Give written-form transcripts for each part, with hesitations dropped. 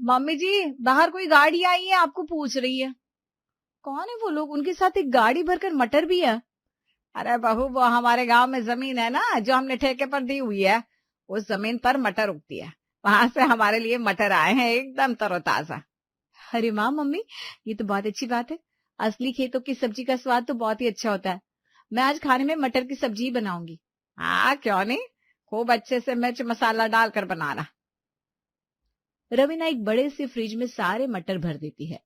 Mummy जी, बाहर कोई गाड़ी आई है, आपको पूछ रही है। कौन है वो लोग? उनके साथ एक गाड़ी भरकर मटर भी है। अरे बहू, वो हमारे गांव में जमीन है ना, जो हमने ठेके पर दी हुई है। उस जमीन पर मटर उगती है। वहां से हमारे लिए मटर आए हैं, एकदम तरोताजा। अरे वाह मम्मी, ये तो बहुत अच्छी बात है। असली खेतों की सब्जी का स्वाद तो बहुत ही अच्छा होता है। मैं आज खाने में मटर की सब्जी ही बनाऊंगी। हाँ, क्यों नहीं। खूब अच्छे से मिर्च मसाला डालकर बनाना। रवीना एक बड़े से फ्रिज में सारे मटर भर देती है।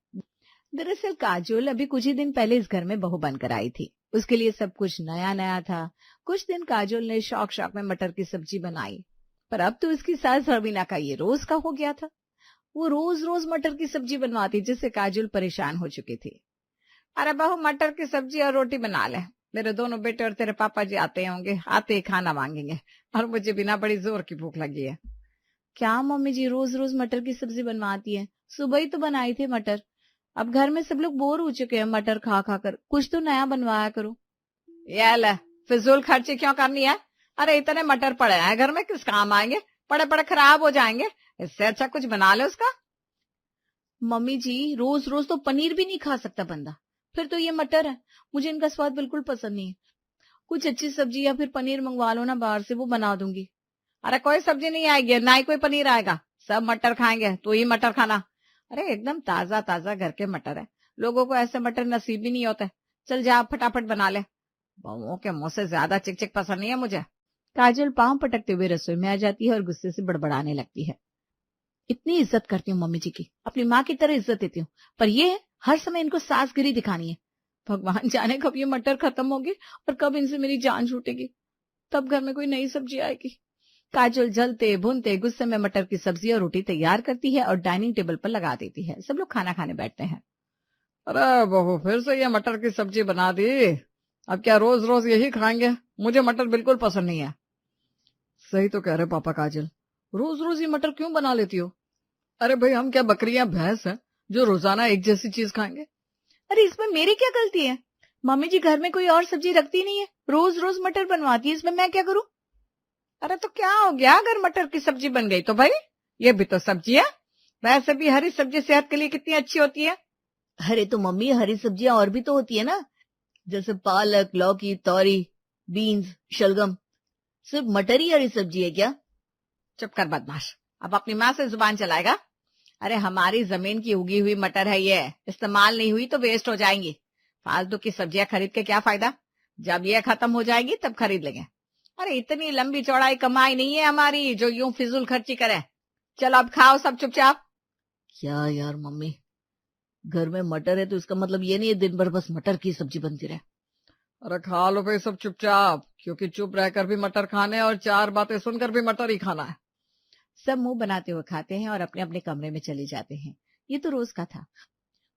दरअसल काजोल अभी कुछ ही दिन पहले इस घर में बहू बनकर आई थी। उसके लिए सब कुछ नया नया था। कुछ दिन काजोल ने शौक शौक में मटर की सब्जी बनाई, पर अब तो उसकी सास रवीना का ये रोज का हो गया था। वो रोज रोज मटर की सब्जी बनवाती, जिससे काजोल परेशान हो चुकी थी। अरे बहू, मटर की सब्जी और रोटी बना ले। मेरे दोनों बेटे और तेरे पापा जी आते होंगे, आते ही खाना मांगेंगे, और मुझे बिना बड़ी जोर की भूख लगी है। क्या मम्मी जी रोज रोज मटर की सब्जी बनवाती है? सुबह ही तो बनाई थी मटर। अब घर में सब लोग बोर हो चुके हैं मटर खा खा कर, कुछ तो नया बनवाया करो। ये ले, फिजूल खर्ची क्यों करनी है? अरे इतने मटर पड़े हैं घर में, किस काम आएंगे? पड़े पड़े खराब हो जाएंगे। इससे अच्छा कुछ बना ले उसका। मम्मी जी, रोज रोज तो पनीर भी नहीं खा सकता बंदा। फिर तो ये मटर है, मुझे इनका स्वाद बिल्कुल पसंद नहीं है। कुछ अच्छी सब्जी या फिर पनीर मंगवा लो ना बाहर से, वो बना दूंगी। अरे कोई सब्जी नहीं आएगी, ना ही कोई पनीर आएगा। सब मटर खाएंगे, तो ही मटर खाना। अरे एकदम ताजा ताजा घर के मटर है। लोगों को ऐसे मटर नसीब ही नहीं होते। चल जा, फटाफट बना ले। बहुओं के मुंह से ज्यादा चिक चिक पसंद नहीं है मुझे। काजल पांव पटकते हुए रसोई में आ जाती है और गुस्से से बड़बड़ाने लगती है। इतनी इज्जत करती हूँ मम्मी जी की, अपनी माँ की तरह इज्जत देती हूँ, पर ये हर समय इनको सासगिरी दिखानी है। भगवान जाने कब ये मटर खत्म होगी और कब इनसे मेरी जान छूटेगी। तब घर में कोई नई सब्जी आएगी। काजल जलते भूनते गुस्से में मटर की सब्जी और रोटी तैयार करती है और डाइनिंग टेबल पर लगा देती है। सब लोग खाना खाने बैठते हैं। अरे बहू, फिर से ये मटर की सब्जी बना दी। अब क्या रोज रोज यही खाएंगे? मुझे मटर बिल्कुल पसंद नहीं है। सही तो कह रहे पापा काजल, रोज रोज ये मटर क्यों बना लेती हो? अरे भाई, हम क्या बकरियां भैंस हैं जो रोजाना एक जैसी चीज खाएंगे? अरे इसमें मेरी क्या गलती है? मम्मी जी घर में कोई और सब्जी रखती नहीं है, रोज रोज मटर बनवाती है, इसमें मैं क्या करूं? अरे तो क्या हो गया अगर मटर की सब्जी बन गई तो? भाई ये भी तो सब्जी है। वैसे भी हरी सब्जी सेहत के लिए कितनी अच्छी होती है। अरे तो मम्मी, हरी सब्जियां और भी तो होती है ना, जैसे पालक, लौकी, तोरी, बीन्स, शलगम। सिर्फ मटर ही हरी सब्जी है क्या? चुप कर बदमाश, अब अपनी माँ से जुबान चलाएगा। अरे हमारी जमीन की उगी हुई मटर है ये, इस्तेमाल नहीं हुई तो वेस्ट हो जाएंगी। फालतू की सब्जियां खरीद के क्या फायदा? जब ये खत्म हो जाएगी तब खरीद लेंगे। अरे इतनी लंबी चौड़ाई कमाई नहीं है हमारी जो यूं फिजूल खर्ची करे। चलो अब खाओ सब चुपचाप। क्या यार मम्मी, घर में मटर है तो इसका मतलब ये नहीं है दिन भर बस मटर की सब्जी बनती रहे। अरे खा लो भाई सब चुपचाप, क्योंकि चुप रहकर भी मटर खाने और चार बातें सुनकर भी मटर ही खाना है। सब मुंह बनाते हुए खाते हैं और अपने अपने कमरे में चले जाते हैं। ये तो रोज का था।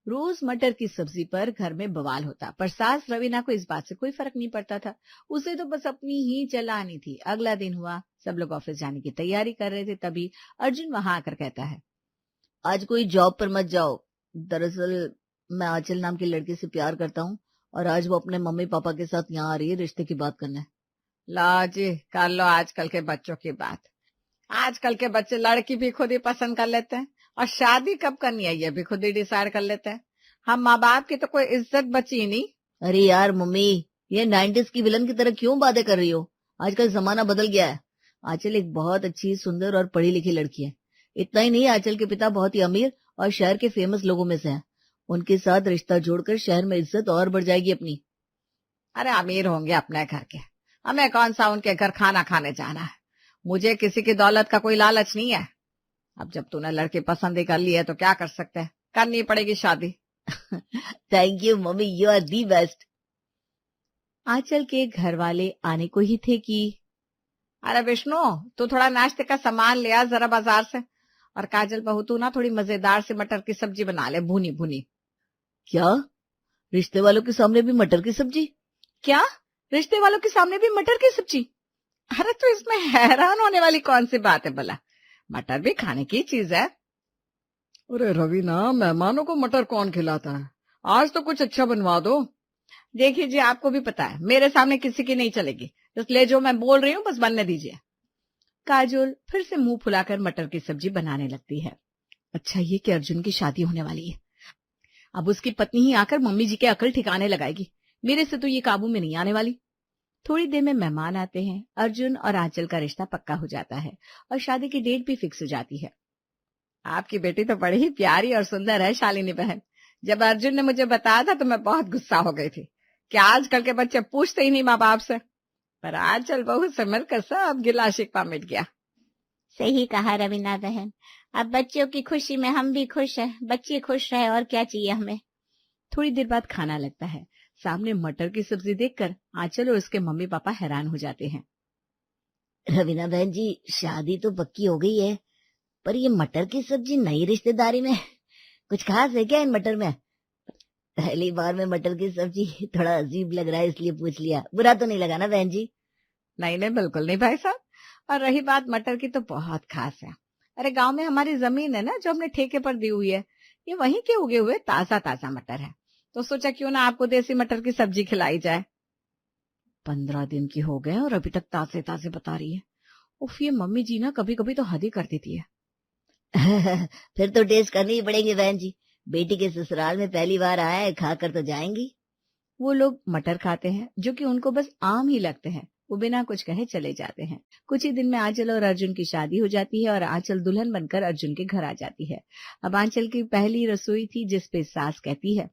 रोज मटर की सब्जी पर घर में बवाल होता, पर सास रवीना को इस बात से कोई फर्क नहीं पड़ता था। उसे तो बस अपनी ही चलानी थी। अगला दिन हुआ, सब लोग ऑफिस जाने की तैयारी कर रहे थे, तभी अर्जुन वहां आकर कहता है, आज कोई जॉब पर मत जाओ। दरअसल मैं आंचल नाम की लड़की से प्यार करता हूँ और आज वो अपने मम्मी पापा के साथ यहाँ आ रही है रिश्ते की बात करने। ला जी, कर लो आजकल के बच्चों की बात। आजकल के बच्चे लड़की भी खुद ही पसंद कर लेते हैं और शादी कब करनी है ये भी खुद ही डिसाइड कर लेते हैं। हम माँ बाप की तो कोई इज्जत बची ही नहीं। अरे यार मम्मी, ये 90s की विलन की तरह क्यों बातें कर रही हो? आजकल जमाना बदल गया है। आंचल एक बहुत अच्छी, सुंदर और पढ़ी लिखी लड़की है। इतना ही नहीं, आंचल के पिता बहुत ही अमीर और शहर के फेमस लोगों में से हैं। उनके साथ रिश्ता जोड़कर शहर में इज्जत और बढ़ जाएगी अपनी। अरे अमीर होंगे अपने घर के, हमें कौन सा उनके घर खाना खाने जाना है। मुझे किसी की दौलत का कोई लालच नहीं है। अब जब तूने लड़की पसंद ही कर ली है तो क्या कर सकते हैं, करनी पड़ेगी शादी। Thank you mummy, you are the best. Aanchal के घर वाले आने को ही थे कि अरे विष्णु, तू थोड़ा नाश्ते का सामान ले आ जरा बाजार से। और काजल बहू, तू ना थोड़ी मजेदार से मटर की सब्जी बना ले, भुनी भुनी। क्या? रिश्ते वालों के सामने भी मटर की सब्जी? क्या? रिश्ते वालों के सामने भी मटर की सब्जी? अरे तो इसमें हैरान होने वाली कौन सी बात है भला? मटर भी खाने की चीज है। अरे रवीना, मेहमानों को मटर कौन खिलाता है? आज तो कुछ अच्छा बनवा दो। देखिए जी, आपको भी पता है मेरे सामने किसी की नहीं चलेगी, इसलिए जो मैं बोल रही हूँ बस बनने दीजिए। काजोल फिर से मुंह फुलाकर मटर की सब्जी बनाने लगती है। अच्छा ये कि अर्जुन की शादी होने वाली है। अब उसकी पत्नी ही आकर मम्मी जी के अकल ठिकाने लगाएगी। मेरे से तो ये काबू में नहीं आने वाली। थोड़ी देर में मेहमान आते हैं। अर्जुन और आंचल का रिश्ता पक्का हो जाता है और शादी की डेट भी फिक्स हो जाती है। आपकी बेटी तो बड़ी ही प्यारी और सुंदर है शालिनी बहन। जब अर्जुन ने मुझे बताया था तो मैं बहुत गुस्सा हो गई थी कि आजकल के बच्चे पूछते ही नहीं माँ बाप से, पर आंचल बहू से मिलकर सब गिला शिकवा मिट गया। सही कहा रवीना बहन, अब बच्चों की खुशी में हम भी खुश हैं। बच्चे खुश रहे और क्या चाहिए हमें। थोड़ी देर बाद खाना लगता है। सामने मटर की सब्जी देखकर आंचल और उसके मम्मी पापा हैरान हो जाते हैं। रवीना बहन जी, शादी तो पक्की हो गई है, पर ये मटर की सब्जी नई रिश्तेदारी में कुछ खास है क्या इन मटर में? पहली बार में मटर की सब्जी थोड़ा अजीब लग रहा है, इसलिए पूछ लिया। बुरा तो नहीं लगा ना बहन जी? नहीं नहीं, बिल्कुल नहीं भाई साहब। और रही बात मटर की, तो बहुत खास है। अरे गांव में हमारी जमीन है ना, जो हमने ठेके पर दी हुई है, ये वहीं के उगे हुए ताजा ताजा मटर है, तो सोचा क्यों ना आपको देसी मटर की सब्जी खिलाई जाए। 15 दिन की हो गए और अभी तक ताजे ताजे बता रही है। उफ, ये मम्मी जी ना कभी कभी तो हद ही कर देती है। फिर तो टेस्ट करनी ही पड़ेगी बहन जी। बेटी के ससुराल में पहली बार आया है, खाकर तो जाएंगी। वो लोग मटर खाते हैं जो कि उनको बस आम ही लगते हैं। वो बिना कुछ कहे चले जाते हैं। कुछ ही दिन में आंचल और अर्जुन की शादी हो जाती है और आंचल दुल्हन बनकर अर्जुन के घर आ जाती है। अब आंचल की पहली रसोई थी, जिसपे सास कहती है,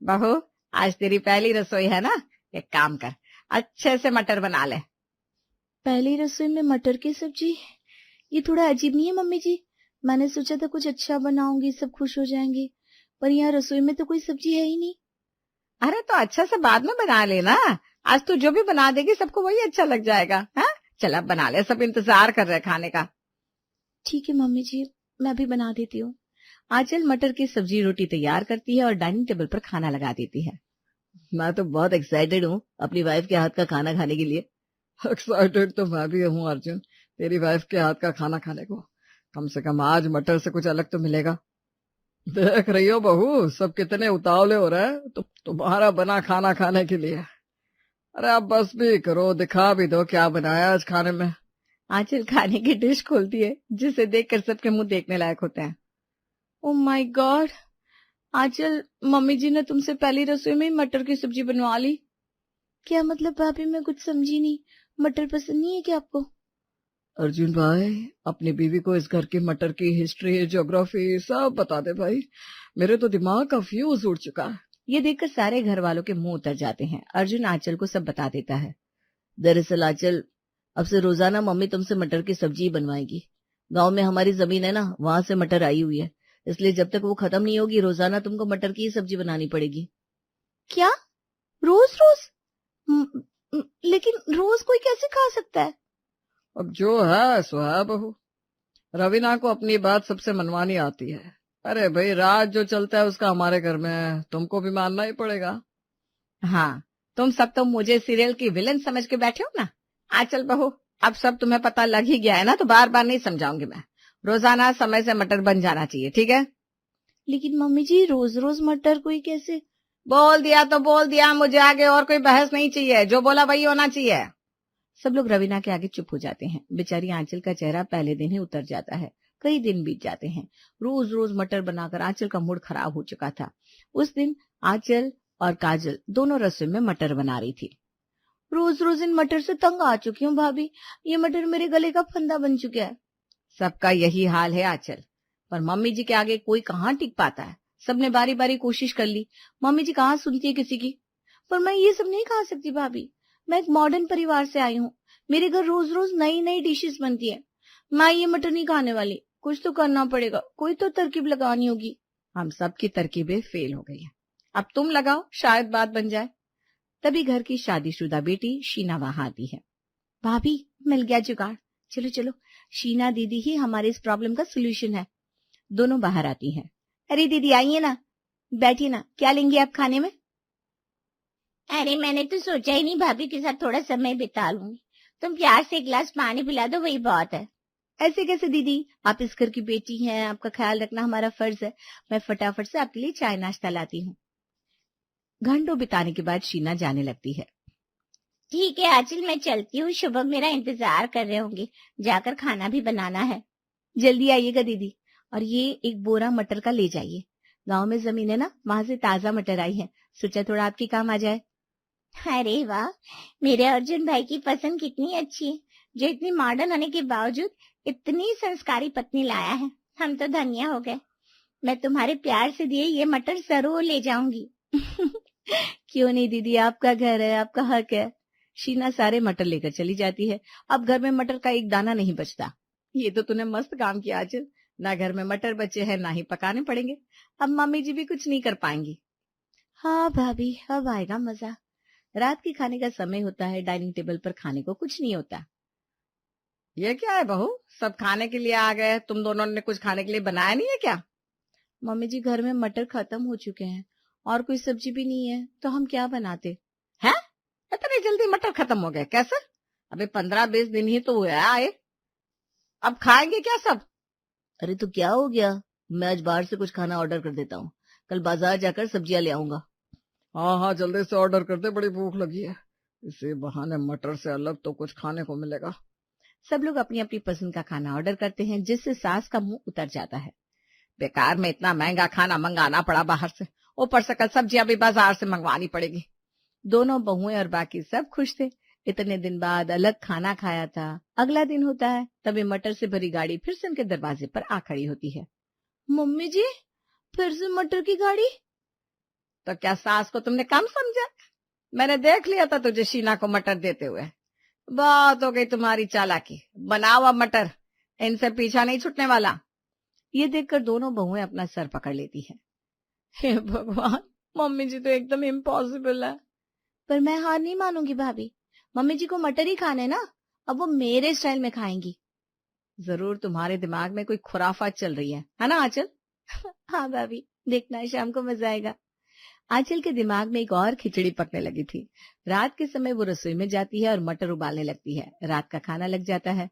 बहू आज तेरी पहली रसोई है ना, एक काम कर, अच्छे से मटर बना ले। पहली रसोई में मटर की सब्जी, ये थोड़ा अजीब नहीं है मम्मी जी? मैंने सोचा था कुछ अच्छा बनाऊंगी, सब खुश हो जाएंगे, पर यहाँ रसोई में तो कोई सब्जी है ही नहीं। अरे तो अच्छा से बाद में बना लेना। आज तू जो भी बना देगी सबको वही अच्छा लग जाएगा। हाँ चल अब बना ले, सब इंतजार कर रहे खाने का। ठीक है मम्मी जी, मैं भी बना देती हूँ। आंचल मटर की सब्जी रोटी तैयार करती है और डाइनिंग टेबल पर खाना लगा देती है। मैं तो बहुत एक्साइटेड हूँ अपनी वाइफ के हाथ का खाना खाने के लिए। एक्साइटेड तो मैं भी हूँ अर्जुन, तेरी वाइफ के हाथ का खाना खाने को। कम से कम आज मटर से कुछ अलग तो मिलेगा। देख रही हो बहू, सब कितने उतावले हो रहे हैं तो तुम्हारा बना खाना खाने के लिए। अरे आप बस भी करो, दिखा भी दो क्या बनाया आज खाने में। आंचल खाने की डिश खोलती है, जिसे देखकर सबके मुंह देखने लायक होते हैं। Oh my god, Aanchal mummy ji ने तुमसे पहली रसोई में मटर की सब्जी बनवा ली। क्या मतलब भाभी, मैं कुछ समझी नहीं। मटर पसंद नहीं है क्या आपको? अर्जुन भाई, अपनी बीवी को इस घर की मटर की हिस्ट्री, ज्योग्राफी सब बता दे भाई। मेरे तो दिमाग का फ्यूज उड़ चुका है। ये देखकर सारे घर वालों के मुंह उतर जाते हैं। अर्जुन आंचल को सब बता देता है। दरअसल आंचल, अब से रोजाना मम्मी तुमसे मटर की सब्जी बनवाएगी। गांव में हमारी जमीन है ना, वहां से मटर आई हुई है, इसलिए जब तक वो खत्म नहीं होगी रोजाना तुमको मटर की ही सब्जी बनानी पड़ेगी। क्या? रोज रोज? लेकिन रोज कोई कैसे खा सकता है? अब जो है सो है बहू। रवीना को अपनी बात सबसे मनवानी आती है। अरे भाई, राज जो चलता है उसका हमारे घर में तुमको भी मानना ही पड़ेगा। हाँ, तुम सब तो मुझे सीरियल की विलन समझ के बैठे हो ना। आंचल बहू, अब सब तुम्हें पता लग ही गया है ना, तो बार बार नहीं समझाऊंगी मैं। रोजाना समय से मटर बन जाना चाहिए, ठीक है? लेकिन मम्मी जी, रोज रोज मटर कोई कैसे? बोल दिया तो बोल दिया, मुझे आगे और कोई बहस नहीं चाहिए। जो बोला वही होना चाहिए। सब लोग रवीना के आगे चुप हो जाते हैं। बेचारी आंचल का चेहरा पहले दिन ही उतर जाता है। कई दिन बीत जाते हैं। रोज रोज मटर बनाकर आंचल का मूड खराब हो चुका था। उस दिन आंचल और काजल दोनों रसोई में मटर बना रही थी। रोज रोज इन मटर से तंग आ चुकी हूँ भाभी, ये मटर मेरे गले का फंदा बन चुका है। सबका यही हाल है आंचल, पर मम्मी जी के आगे कोई कहाँ टिक पाता है। सबने बारी बारी कोशिश कर ली, मम्मी जी कहाँ सुनती है किसी की। पर मैं ये सब नहीं खा सकती भाभी, मैं एक मॉडर्न परिवार से आई हूँ। मेरे घर रोज रोज नई नई डिशेस बनती है। मैं ये मटर नहीं खाने वाली। कुछ तो करना पड़ेगा, कोई तो तरकीब लगानी होगी। हम सब की तरकीबें फेल हो गई हैं। अब तुम लगाओ, शायद बात बन जाए। तभी घर की शादीशुदा बेटी शीना वहां आती है। भाभी, मिल गया जुगाड़। चलो चलो, शीना दीदी ही हमारे इस प्रॉब्लम का सोल्यूशन है। दोनों बाहर आती हैं। अरे दीदी आइए ना, बैठिए ना, क्या लेंगी आप खाने में? अरे मैंने तो सोचा ही नहीं, भाभी के साथ थोड़ा समय बिता लूंगी। तुम प्यार से एक गिलास पानी पिला दो, वही बहुत है। ऐसे कैसे दीदी, आप इस घर की बेटी हैं, आपका ख्याल रखना हमारा फर्ज है। मैं फटाफट से आपके लिए चाय नाश्ता लाती हूँ। घंटों बिताने के बाद शीना जाने लगती है। ठीक है आंचल, मैं चलती हूँ। शुभम मेरा इंतजार कर रहे होंगे, जाकर खाना भी बनाना है। जल्दी आइएगा दीदी, और ये एक बोरा मटर का ले जाइए। गांव में जमीन है ना, वहां से ताजा मटर आई है, सोचा थोड़ा आपके काम आ जाए। अरे वाह, मेरे अर्जुन भाई की पसंद कितनी अच्छी है, जो इतनी मॉडर्न होने के बावजूद इतनी संस्कारी पत्नी लाया है। हम तो धन्य हो गए। मैं तुम्हारे प्यार से दिए ये मटर जरूर ले जाऊंगी। क्यों नहीं दीदी, आपका घर है, आपका हक है। शीना सारे मटर लेकर चली जाती है। अब घर में मटर का एक दाना नहीं बचता। ये तो तूने मस्त काम किया आज। ना घर में मटर बचे हैं, ना ही पकाने पड़ेंगे। अब मम्मी जी भी कुछ नहीं कर पाएंगी। हाँ भाभी, अब आएगा मजा। रात के खाने का समय होता है। डाइनिंग टेबल पर खाने को कुछ नहीं होता। ये क्या है बहू, सब खाने के लिए आ गए, तुम दोनों ने कुछ खाने के लिए बनाया नहीं है क्या? मम्मी जी, घर में मटर खत्म हो चुके हैं और कोई सब्जी भी नहीं है, तो हम क्या बनाते हैं? इतनी जल्दी मटर खत्म हो गए कैसे? अभी 15-20 दिन ही तो हुए आए, अब खाएंगे क्या सब? अरे तो क्या हो गया, मैं आज बाहर से कुछ खाना ऑर्डर कर देता हूँ। कल बाजार जाकर सब्जियां ले आऊंगा। हाँ हाँ, जल्दी से ऑर्डर कर दे, बड़ी भूख लगी है। इसी बहाने मटर से अलग तो कुछ खाने को मिलेगा। सब लोग अपनी अपनी पसंद का खाना ऑर्डर करते हैं, जिससे सास का मुंह उतर जाता है। बेकार में इतना महंगा खाना मंगाना पड़ा बाहर से, ऊपर से कल सब्जियां भी बाजार से मंगवानी पड़ेगी। दोनों बहुएं और बाकी सब खुश थे। इतने दिन बाद अलग खाना खाया था। अगला दिन होता है, तभी मटर से भरी गाड़ी फिर से उनके दरवाजे पर आ खड़ी होती है। मम्मी जी, फिर से मटर की गाड़ी? तो क्या सास को तुमने कम समझा? मैंने देख लिया था तुझे शीना को मटर देते हुए। बहुत हो गई तुम्हारी चालाकी, बनाओ अब मटर, इनसे पीछा नहीं छूटने वाला। ये देखकर दोनों बहुएं अपना सर पकड़ लेती है। हे भगवान, मम्मी जी तो एकदम इम्पॉसिबल है। पर मैं हार नहीं मानूंगी भाभी, मम्मी जी को मटर ही खाने ना, अब वो मेरे स्टाइल में खाएंगी। जरूर तुम्हारे दिमाग में कोई खुराफात चल रही है ना आंचल? हाँ भाभी, देखना शाम को मजा आएगा। आंचल के दिमाग में एक और खिचड़ी पकने लगी थी। रात के समय वो रसोई में जाती है और मटर उबालने लगती है। रात का खाना लग जाता है।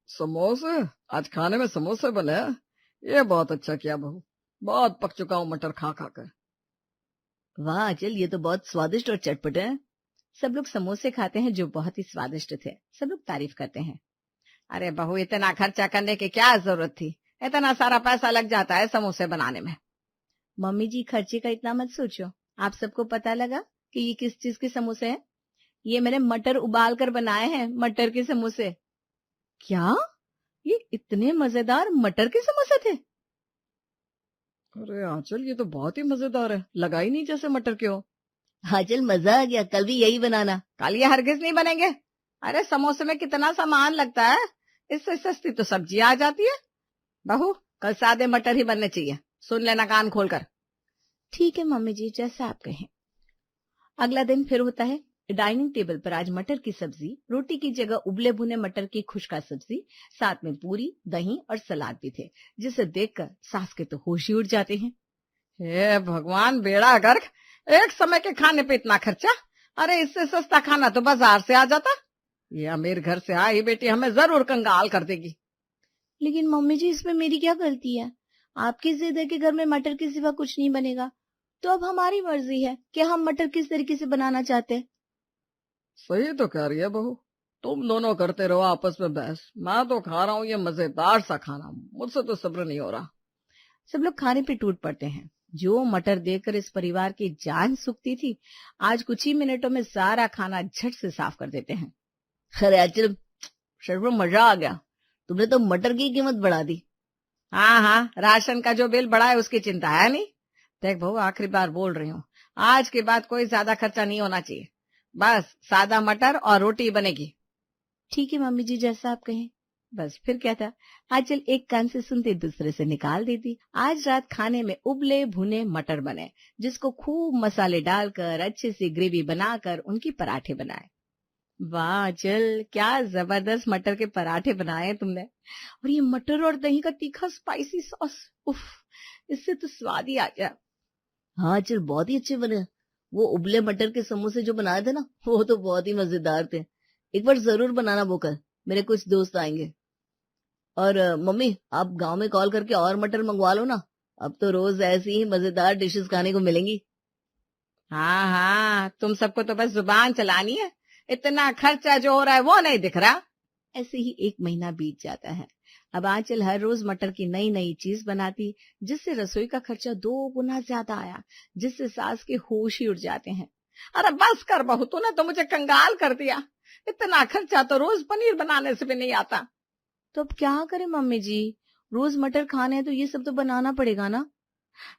समोसे? आज खाने में समोसे बने हैं? ये बहुत अच्छा किया बहू, बहुत पक चुका हूँ मटर खा खा कर। वाह आंचल, ये तो बहुत स्वादिष्ट और चटपटे हैं। सब लोग समोसे खाते हैं जो बहुत ही स्वादिष्ट थे। सब लोग तारीफ करते हैं। अरे बहू, इतना खर्चा करने की क्या जरूरत थी? इतना सारा पैसा लग जाता है समोसे बनाने में। मम्मी जी, खर्चे का इतना मत सोचो। आप सबको पता लगा कि ये किस चीज के समोसे हैं? ये मैंने मटर उबाल कर बनाए हैं, मटर के समोसे। क्या? ये इतने मजेदार मटर के समोसे थे? अरे आंचल, ये तो बहुत ही मजेदार है, लगा ही नहीं जैसे मटर के हो। आंचल, मजा आ गया, कल भी यही बनाना। कल ये हरगिज नहीं बनेंगे। अरे समोसे में कितना सामान लगता है, इससे सस्ती तो सब्जी आ जाती है। बहू, कल सादे मटर ही बनने चाहिए, सुन लेना कान खोलकर। ठीक है मम्मी जी, जैसा आप कहें। अगला दिन फिर होता है। डाइनिंग टेबल पर आज मटर की सब्जी, रोटी की जगह उबले भुने मटर की खुशका सब्जी, साथ में पूरी, दही और सलाद भी थे, जिसे देखकर सास के तो होश ही उड़ जाते हैं। हे भगवान, बेड़ा गर्क, एक समय के खाने पे इतना खर्चा। अरे इससे सस्ता खाना तो बाजार से आ जाता। ये अमीर घर से आई बेटी हमें जरूर कंगाल कर देगी। लेकिन मम्मी जी, इसमें मेरी क्या गलती है? आपकी जिद है कि घर में मटर के सिवा कुछ नहीं बनेगा, तो अब हमारी मर्जी है कि हम मटर किस तरीके से बनाना चाहते हैं। सही तो कह रही है बहू, तुम दोनों करते रहो आपस में बहस, मैं तो खा रहा हूँ ये मजेदार सा खाना, मुझसे तो सब्र नहीं हो रहा। सब लोग खाने पे टूट पड़ते हैं। जो मटर देखकर इस परिवार की जान सूखती थी, आज कुछ ही मिनटों में सारा खाना झट से साफ कर देते हैं। अरे आंचल, सच में मजा आ गया, तुमने तो मटर की कीमत बढ़ा दी। हाँ हाँ, राशन का जो बिल बढ़ा है उसकी चिंता है नहीं। देख बहू, आखिरी बार बोल रही हूँ, आज के बाद कोई ज्यादा खर्चा नहीं होना चाहिए। बस सादा मटर और रोटी बनेगी। ठीक है मम्मी जी, जैसा आप कहें। बस फिर क्या था, आंचल एक कान से सुनते दूसरे से निकाल देती। आज रात खाने में उबले भुने मटर बने, जिसको खूब मसाले डालकर अच्छे से ग्रेवी बनाकर उनकी पराठे बनाए। वाह आंचल, क्या जबरदस्त मटर के पराठे बनाए तुमने। और ये मटर और दही का तीखा स्पाइसी सॉस, उफ, इससे तो स्वाद ही आ गया। हाँ आंचल, बहुत ही अच्छे बने। वो उबले मटर के समोसे जो बनाए थे ना, वो तो बहुत ही मजेदार थे। एक बार जरूर बनाना वो कल, मेरे कुछ दोस्त आएंगे। और मम्मी, आप गांव में कॉल करके और मटर मंगवा लो ना, अब तो रोज ऐसी ही मजेदार डिशेस खाने को मिलेंगी। हाँ हाँ, तुम सबको तो बस जुबान चलानी है, इतना खर्चा जो हो रहा है वो नहीं दिख रहा। ऐसे ही एक महीना बीत जाता है। अब आंचल हर रोज मटर की नई नई चीज बनाती, जिससे रसोई का खर्चा 2 गुना ज्यादा आया, जिससे सास के होश ही उड़ जाते हैं। अरे बस कर बहू, तूने तो मुझे कंगाल कर दिया। इतना खर्चा तो रोज पनीर बनाने से भी नहीं आता। तो अब क्या करें मम्मी जी, रोज मटर खाने हैं तो ये सब तो बनाना पड़ेगा ना।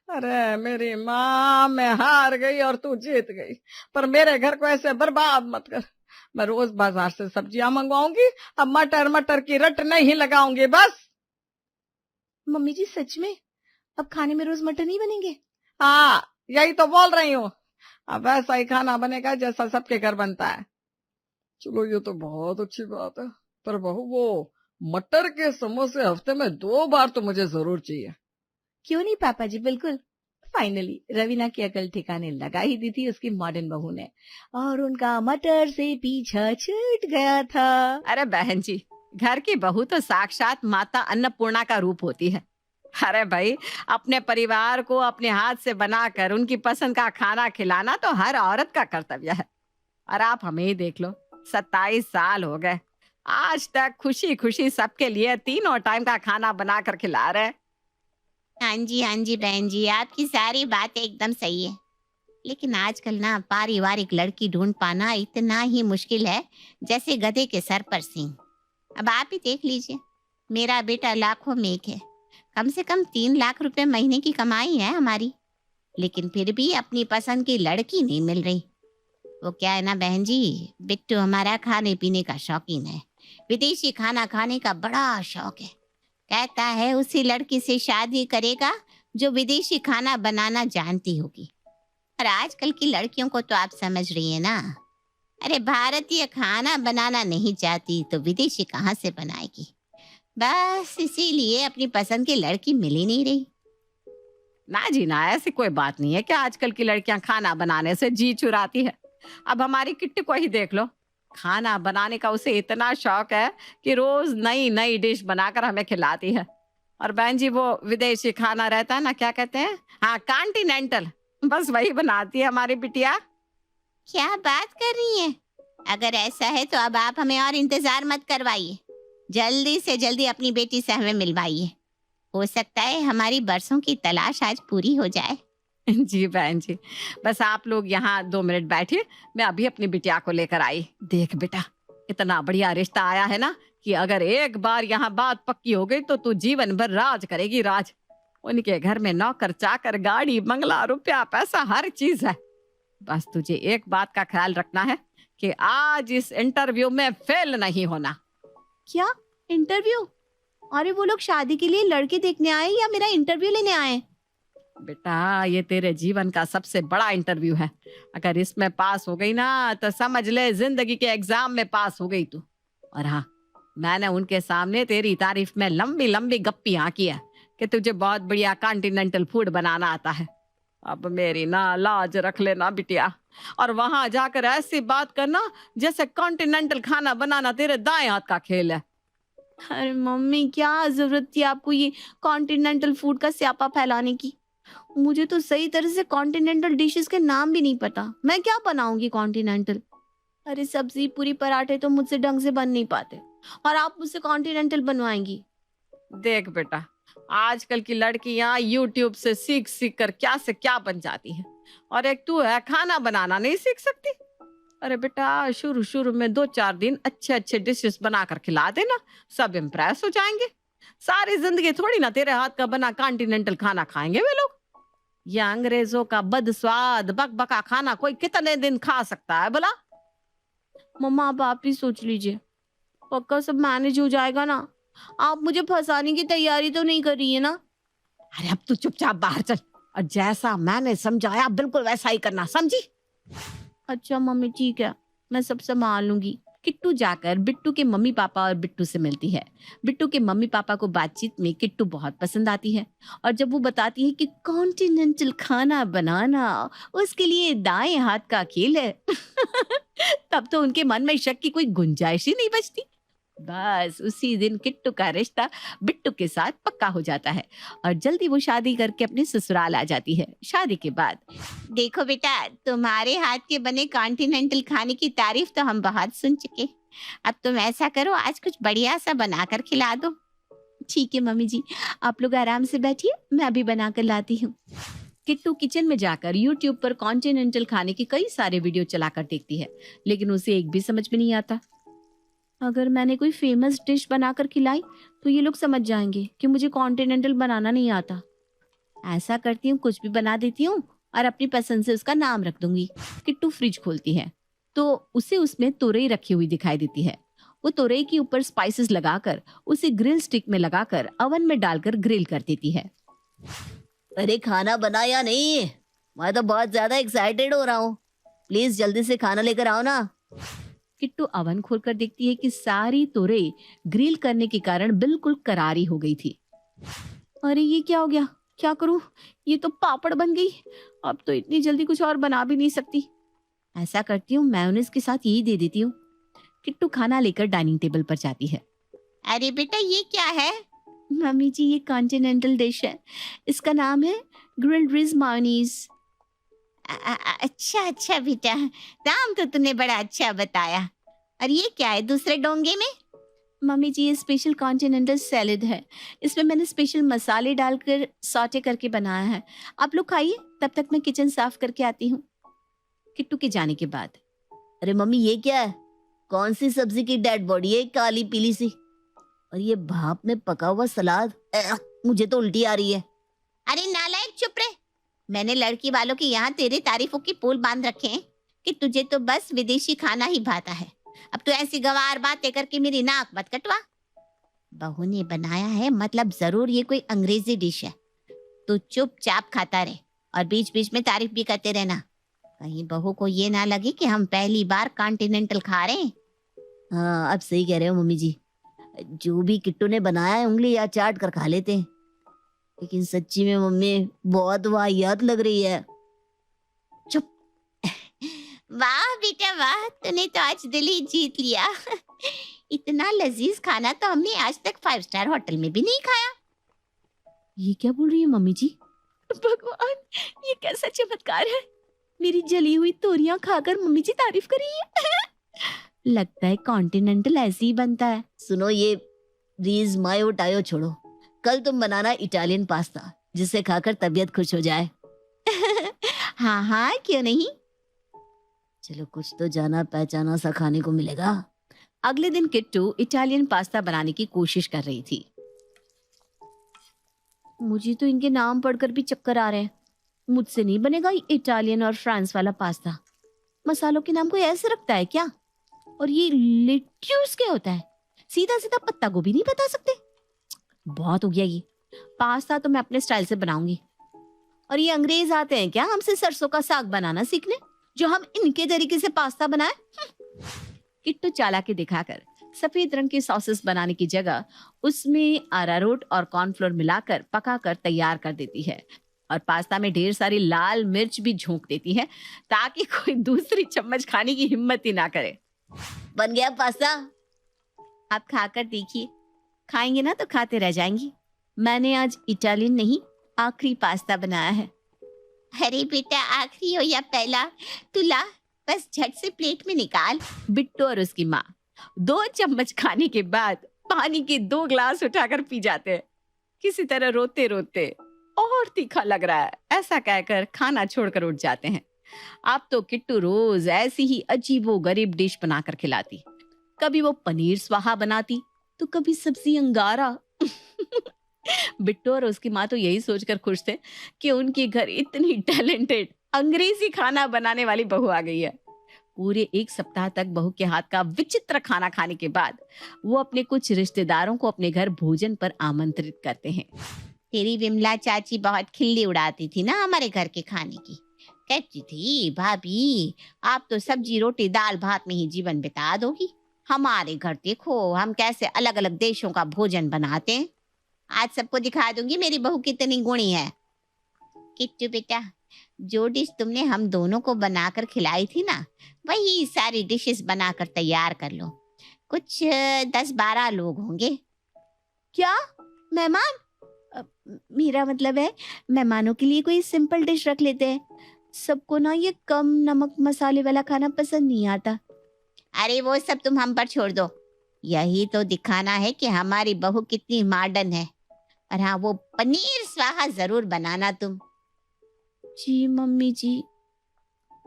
अरे मेरी माँ, मैं हार गई और तू जीत गई, पर मेरे घर को ऐसे बर्बाद मत कर। मैं रोज बाजार से सब्जियां मंगवाऊंगी, अब मटर मटर की रट नहीं लगाऊंगी बस। मम्मी जी सच में अब खाने में रोज मटर नहीं बनेंगे? हाँ, यही तो बोल रही हूँ। अब ऐसा ही खाना बनेगा जैसा सबके घर बनता है। चलो ये तो बहुत अच्छी बात है, पर बहू वो मटर के समोसे हफ्ते में 2 बार तो मुझे जरूर चाहिए। क्यों नहीं पापा जी, बिल्कुल। फाइनली रवीना की अकल ठिकाने लगा ही दी थी उसकी मॉडर्न बहू ने, और उनका मटर से पीछा छूट गया था। अरे बहन जी, घर की बहू तो साक्षात माता अन्नपूर्णा का रूप होती है। अरे भाई, अपने परिवार को अपने हाथ से बनाकर उनकी पसंद का खाना खिलाना तो हर औरत का कर्तव्य है। और आप हमें ही देख लो, 27 साल हो गए, आज तक खुशी खुशी सबके लिए 3 टाइम का खाना बनाकर खिला रहे। हाँ जी बहन जी, आपकी सारी बातें एकदम सही है। लेकिन आजकल ना पारिवारिक लड़की ढूंढ पाना इतना ही मुश्किल है जैसे गधे के सर पर सींग। अब आप ही देख लीजिए, मेरा बेटा लाखों में एक है, कम से कम 3 लाख रुपए महीने की कमाई है हमारी, लेकिन फिर भी अपनी पसंद की लड़की नहीं मिल रही। वो क्या है ना बहन जी, बिट्टू हमारा खाने पीने का शौकीन है, विदेशी खाना खाने का बड़ा शौक है। कहता है उसी लड़की से शादी करेगा जो विदेशी खाना बनाना जानती होगी। और आजकल की लड़कियों को तो आप समझ रही है ना। अरे भारतीय खाना बनाना नहीं चाहती तो विदेशी कहाँ से बनाएगी। बस इसीलिए अपनी पसंद की लड़की मिल ही नहीं रही। ना जी ना, ऐसी कोई बात नहीं है कि आजकल की लड़कियां खाना बनाने से जी चुराती है। अब हमारी किट्टी को ही देख लो, खाना बनाने का उसे इतना शौक है कि रोज नई नई डिश बनाकर हमें खिलाती है। और बहन जी, वो विदेशी खाना रहता है ना, क्या कहते हैं, हाँ, कॉन्टिनेंटल, बस वही बनाती है हमारी बिटिया। क्या बात कर रही हैं? अगर ऐसा है तो अब आप हमें और इंतजार मत करवाइए, जल्दी से जल्दी अपनी बेटी से हमें मिलवाइए। हो सकता है हमारी बरसों की तलाश आज पूरी हो जाए। जी बहन जी, बस आप लोग यहाँ 2 मिनट बैठिए, मैं अभी अपनी बिटिया को लेकर आई। देख बेटा, इतना बढ़िया रिश्ता आया है ना कि अगर एक बार यहाँ बात पक्की हो गई तो तू जीवन भर राज करेगी, राज। उनके घर में नौकर चाकर, गाड़ी, बंगला, रुपया, पैसा, हर चीज है। बस तुझे एक बात का ख्याल रखना है कि आज इस इंटरव्यू में फेल नहीं होना। क्या इंटरव्यू? अरे वो लोग शादी के लिए लड़के देखने आए या मेरा इंटरव्यू लेने आए? बेटा, ये तेरे जीवन का सबसे बड़ा इंटरव्यू है। अगर इसमें पास हो गई ना तो समझ ले जिंदगी के एग्जाम में पास हो गई तू। और हाँ, मैंने उनके सामने तेरी तारीफ में लंबी लंबी गप्पियां की है कि तुझे बहुत बढ़िया कॉन्टिनेंटल फूड बनाना आता है। अब मेरी ना लाज रख लेना बिटिया, और वहां जाकर ऐसी बात करना जैसे कॉन्टिनेंटल खाना बनाना तेरे दाएं हाथ का खेल है। अरे मम्मी, क्या जरूरत थी आपको ये कॉन्टिनेंटल फूड का स्यापा फैलाने की? मुझे तो सही तरह से कॉन्टिनेंटल डिशेस के नाम भी नहीं पता, मैं क्या बनाऊंगी कॉन्टिनेंटल? अरे सब्जी पूरी पराठे तो मुझसे ढंग से बन नहीं पाते, और आप मुझसे कॉन्टिनेंटल बनवाएंगी? देख बेटा, आजकल की लड़कियां यूट्यूब से सीख सीख कर क्या से क्या बन जाती हैं, और एक तू है खाना बनाना नहीं सीख सकती। अरे बेटा, शुरू शुरू में 2-4 दिन अच्छे अच्छे डिशेस बनाकर खिला देना, सब इम्प्रेस हो जाएंगे। सारी जिंदगी थोड़ी ना तेरे हाथ का बना कॉन्टिनेंटल खाना खाएंगे वे लोग। ये अंग्रेजों का बदस्वाद बकबका खाना कोई कितने दिन खा सकता है भला? मम्मा, आप ही सोच लीजिए, पक्का सब मैनेज हो जाएगा ना? आप मुझे फंसाने की तैयारी तो नहीं कर रही है ना? अरे अब तू चुपचाप बाहर चल, और जैसा मैंने समझाया बिल्कुल वैसा ही करना, समझी? अच्छा मम्मी, ठीक है, मैं सब संभाल लूंगी। किट्टू जाकर बिट्टू के मम्मी पापा और बिट्टू से मिलती है। बिट्टू के मम्मी पापा को बातचीत में किट्टू बहुत पसंद आती है, और जब वो बताती है कि कॉन्टिनेंटल खाना बनाना उसके लिए दाएं हाथ का खेल है तब तो उनके मन में शक की कोई गुंजाइश ही नहीं बचती। बस उसी दिन किट्टू का रिश्ता बिट्टू के साथ पक्का हो जाता है, और जल्दी वो शादी करके अपने ससुराल आ जाती है। शादी के बाद, देखो बेटा, तुम्हारे हाथ के बने कॉन्टिनेंटल खाने की तारीफ तो हम बहुत सुन चुके। अब तुम ऐसा करो, आज कुछ बढ़िया सा बनाकर खिला दो। ठीक है मम्मी जी, आप लोग आराम से बैठिए, मैं अभी बना कर लाती हूँ। किट्टू किचन में जाकर यूट्यूब पर कॉन्टिनेंटल खाने के कई सारे वीडियो चलाकर देखती है, लेकिन उसे एक भी समझ में नहीं आता। अगर मैंने कोई फेमस डिश बनाकर खिलाई तो ये लोग समझ जाएंगे कि मुझे कॉन्टिनेंटल बनाना नहीं आता। ऐसा करती हूँ, कुछ भी बना देती हूँ और अपनी पसंद से उसका नाम रख दूंगी। किट्टू फ्रिज खोलती है तो उसे उसमें तुरई रखी हुई दिखाई देती है। वो तुरई के ऊपर स्पाइसेस लगाकर उसे ग्रिल स्टिक में लगाकर ओवन में डालकर ग्रिल कर देती है। अरे खाना बना या नहीं? मैं तो बहुत ज्यादा एक्साइटेड हो रहा हूँ। प्लीज जल्दी से खाना लेकर आओ ना। किट्टू ओवन खोलकर देखती है कि सारी तुरई ग्रिल करने के कारण बिल्कुल करारी हो गई थी। अरे ये क्या हो गया, क्या करूँ? ये तो पापड़ बन गई। अब तो इतनी जल्दी कुछ और बना भी नहीं सकती। ऐसा करती हूँ, मेयोनेज़ के साथ यही दे देती हूँ। किट्टू खाना लेकर डाइनिंग टेबल पर जाती है। अरे बेटा ये क्या है? मम्मी जी ये कॉन्टिनेंटल डिश है, इसका नाम है ग्रिल्ड रिज मायोनीज। अच्छा अच्छा बेटा, नाम तो तूने बड़ा अच्छा बताया। और ये क्या है दूसरे डोंगे में? मम्मी जी ये स्पेशल कॉन्टिनेंटल सैलेड है, इसमें मैंने स्पेशल मसाले डालकर सॉटे करके बनाया है। आप लोग खाइए, तब तक मैं किचन साफ करके आती हूँ। किट्टू के जाने के बाद अरे मम्मी ये क्या है? कौन सी सब्जी की डेड बॉडी है काली पीली सी? और ये भाप में पका हुआ सलाद, मुझे तो उल्टी आ रही है। अरे नालायक चुप रहे। मैंने लड़की वालों के यहाँ तेरे तारीफों की पोल बांध रखे हैं कि तुझे तो बस विदेशी खाना ही भाता है। अब तू ऐसी गवार बातें करके मेरी नाक मत कटवा। बहू ने बनाया है मतलब जरूर ये कोई अंग्रेजी डिश है। तू चुपचाप खाता रहे और बीच बीच में तारीफ भी करते रहना। कहीं बहू को ये ना लगे कि हम पहली बार कॉन्टिनेंटल खा रहे हैं। हाँ अब सही कह रहे हो मम्मी जी। जो भी किट्टू ने बनाया है उंगली या चाट कर खा लेते हैं। लेकिन सच्ची में मम्मी बहुत वाहियात लग रही है। चुप। वाह बेटा वाह, तूने तो आज दिल ही जीत लिया। इतना लजीज खाना तो हमने आज तक 5 स्टार होटल में भी नहीं खाया। ये क्या बोल रही है मम्मी जी? भगवान, ये कैसा चमत्कार है। मेरी जली हुई तोरियां खाकर मम्मी जी तारीफ कर रही है। लगता है कॉन्टिनेंटल ऐसे ही बनता है। सुनो ये रीज मायो टायो छोड़ो, कल तुम बनाना इटालियन पास्ता जिसे खाकर तबीयत खुश हो जाए। हाँ हाँ क्यों नहीं। चलो कुछ तो जाना पहचाना सा खाने को मिलेगा। अगले दिन किट्टू इटालियन पास्ता बनाने की कोशिश कर रही थी। मुझे तो इनके नाम पढ़कर भी चक्कर आ रहे हैं। मुझसे नहीं बनेगा ये इटालियन और फ्रांस वाला पास्ता। मसालों के नाम कोई ऐसे रखता है क्या? और ये लेट्यूस क्या होता है? सीधा सीधा पत्ता गोभी नहीं बता सकते? बहुत हो गया ये। पास्ता तो मैं अपने स्टाइल से बनाऊंगी। और ये अंग्रेज आते हैं क्या हमसे सरसों का साग बनाना सीखने, जो हम इनके तरीके से पास्ता बनाए? किट्टू चालाकी दिखाकर सफेद रंग के सॉसेस बनाने की जगह उसमें अरारोट और कॉर्नफ्लोर मिलाकर पकाकर तैयार कर देती है और पास्ता में ढेर सारी लाल मिर्च भी झोंक देती है ताकि कोई दूसरी चम्मच खाने की हिम्मत ही ना करे। बन गया पास्ता। आप खाकर देखिए, खाएंगे ना तो खाते रह जाएंगी। मैंने आज इटालियन नहीं आखिरी पास्ता बनाया है। अरे बेटा आखिरी हो या पहला, तू ला बस झट से प्लेट में निकाल। बिट्टू और उसकी माँ 2 चम्मच खाने के बाद पानी के 2 ग्लास उठाकर पी जाते हैं। किसी तरह रोते रोते और तीखा लग रहा है ऐसा कहकर खाना छोड़कर उठ जाते हैं। अब तो किट्टू रोज ऐसी ही अजीबो गरीब डिश बनाकर खिलाती। कभी वो पनीर स्वाहा बनाती तो कभी सब्जी अंगारा। बिट्टू और उसकी माँ तो यही सोचकर खुश थे कि उनके घर इतनी टैलेंटेड अंग्रेजी खाना बनाने वाली बहू आ गई है। पूरे 1 सप्ताह तक बहू के हाथ का विचित्र खाना खाने के बाद वो अपने कुछ रिश्तेदारों को अपने घर भोजन पर आमंत्रित करते हैं। तेरी विमला चाची बहुत खिल्ली उड़ाती थी ना हमारे घर के खाने की। कहती थी भाभी आप तो सब्जी रोटी दाल भात में ही जीवन बिता दोगी। हमारे घर देखो हम कैसे अलग अलग देशों का भोजन बनाते हैं। आज सबको दिखा दूंगी मेरी बहू कितनी गुणी है। किट्टू बेटा जो डिश तुमने हम दोनों को बनाकर खिलाई थी ना, वही सारी डिशेस बनाकर तैयार कर लो। कुछ 10-12 लोग होंगे। क्या मेहमान? मेरा मतलब है मेहमानों के लिए कोई सिंपल डिश रख लेते हैं। सबको ना ये कम नमक मसाले वाला खाना पसंद नहीं आता। अरे वो सब तुम हम पर छोड़ दो। यही तो दिखाना है कि हमारी बहू कितनी मॉडर्न है। और हाँ, वो पनीर स्वाहा जरूर बनाना तुम। जी मम्मी जी।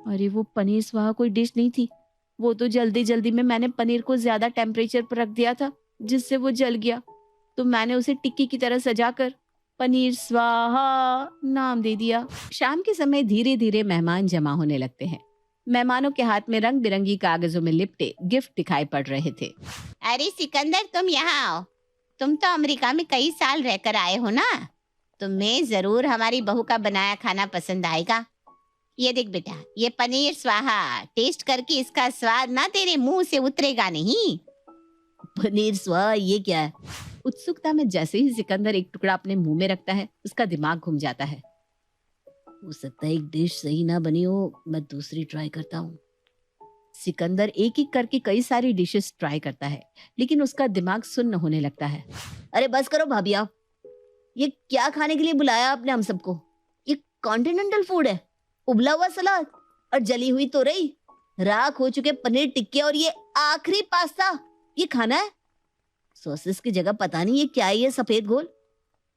अरे वो पनीर स्वाहा कोई डिश नहीं थी, वो तो जल्दी जल्दी में मैंने पनीर को ज्यादा टेम्परेचर पर रख दिया था जिससे वो जल गया। तो मैंने उसे टिक्की की तरह सजाकर पनीर स्वाहा नाम दे दिया। शाम के समय धीरे धीरे मेहमान जमा होने लगते हैं। मेहमानों के हाथ में रंग बिरंगी कागजों में लिपटे गिफ्ट दिखाई पड़ रहे थे। अरे सिकंदर, तुम यहाँ आओ। तुम तो अमेरिका में कई साल रहकर आए हो ना, तुम्हें जरूर हमारी बहू का बनाया खाना पसंद आएगा। ये देख बेटा, ये पनीर स्वाहा, टेस्ट करके इसका स्वाद ना तेरे मुंह से उतरेगा नहीं। पनीर स्वाहा ये क्या है? उत्सुकता में जैसे ही सिकंदर एक टुकड़ा अपने मुंह में रखता है, उसका दिमाग घूम जाता है। हो सकता है एक डिश सही ना बनी हो, मैं दूसरी ट्राई करता हूँ। सिकंदर एक एक करके कई सारी डिशेस ट्राई करता है, लेकिन उसका दिमाग सुन्न होने लगता है। अरे बस करो भाभी आप, ये क्या खाने के लिए बुलाया आपने हम सबको? ये कॉन्टिनेंटल फूड है? उबला हुआ सलाद और जली हुई तोरई, राख हो चुके पनीर टिक्के और ये आखिरी पास्ता, ये खाना है? सॉसेस की जगह पता नहीं ये क्या है, ये सफेद घोल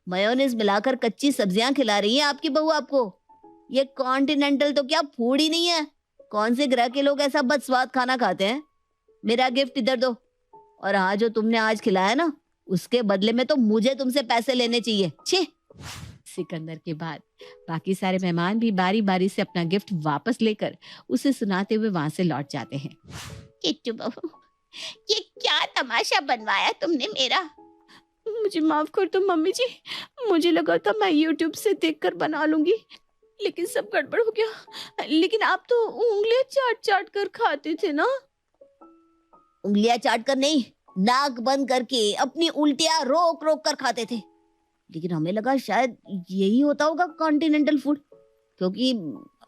मेयोनेज मिलाकर कच्ची सब्जियां खिला रही है आपकी बहू आपको। ये कॉन्टिनेंटल तो क्या फूड ही नहीं है। कौन से ग्रह के लोग ऐसा बदस्वाद खाना खाते हैं? मेरा गिफ्ट इधर दो। और हाँ, जो तुमने आज खिलाया ना, उसके बदले में तो मुझे तुमसे पैसे लेने चाहिए। छी। सिकंदर के बाद बाकी सारे मेहमान भी बारी बारी से अपना गिफ्ट वापस लेकर उसे सुनाते हुए वहां से लौट जाते हैं। किट्टू बहू, ये क्या तमाशा बनवाया तुमने मेरा। मुझे माफ कर दो मम्मी जी, मुझे लगा था मैं YouTube से देखकर बना लूंगी, लेकिन सब गड़बड़ हो गया। लेकिन आप तो उंगलियां चाट चाट कर खाते थे ना। उंगलियां चाट कर नहीं, नाक बंद करके अपनी उल्टियां रोक रोक कर खाते थे। लेकिन हमें लगा शायद यही होता होगा कॉन्टिनेंटल फूड, क्योंकि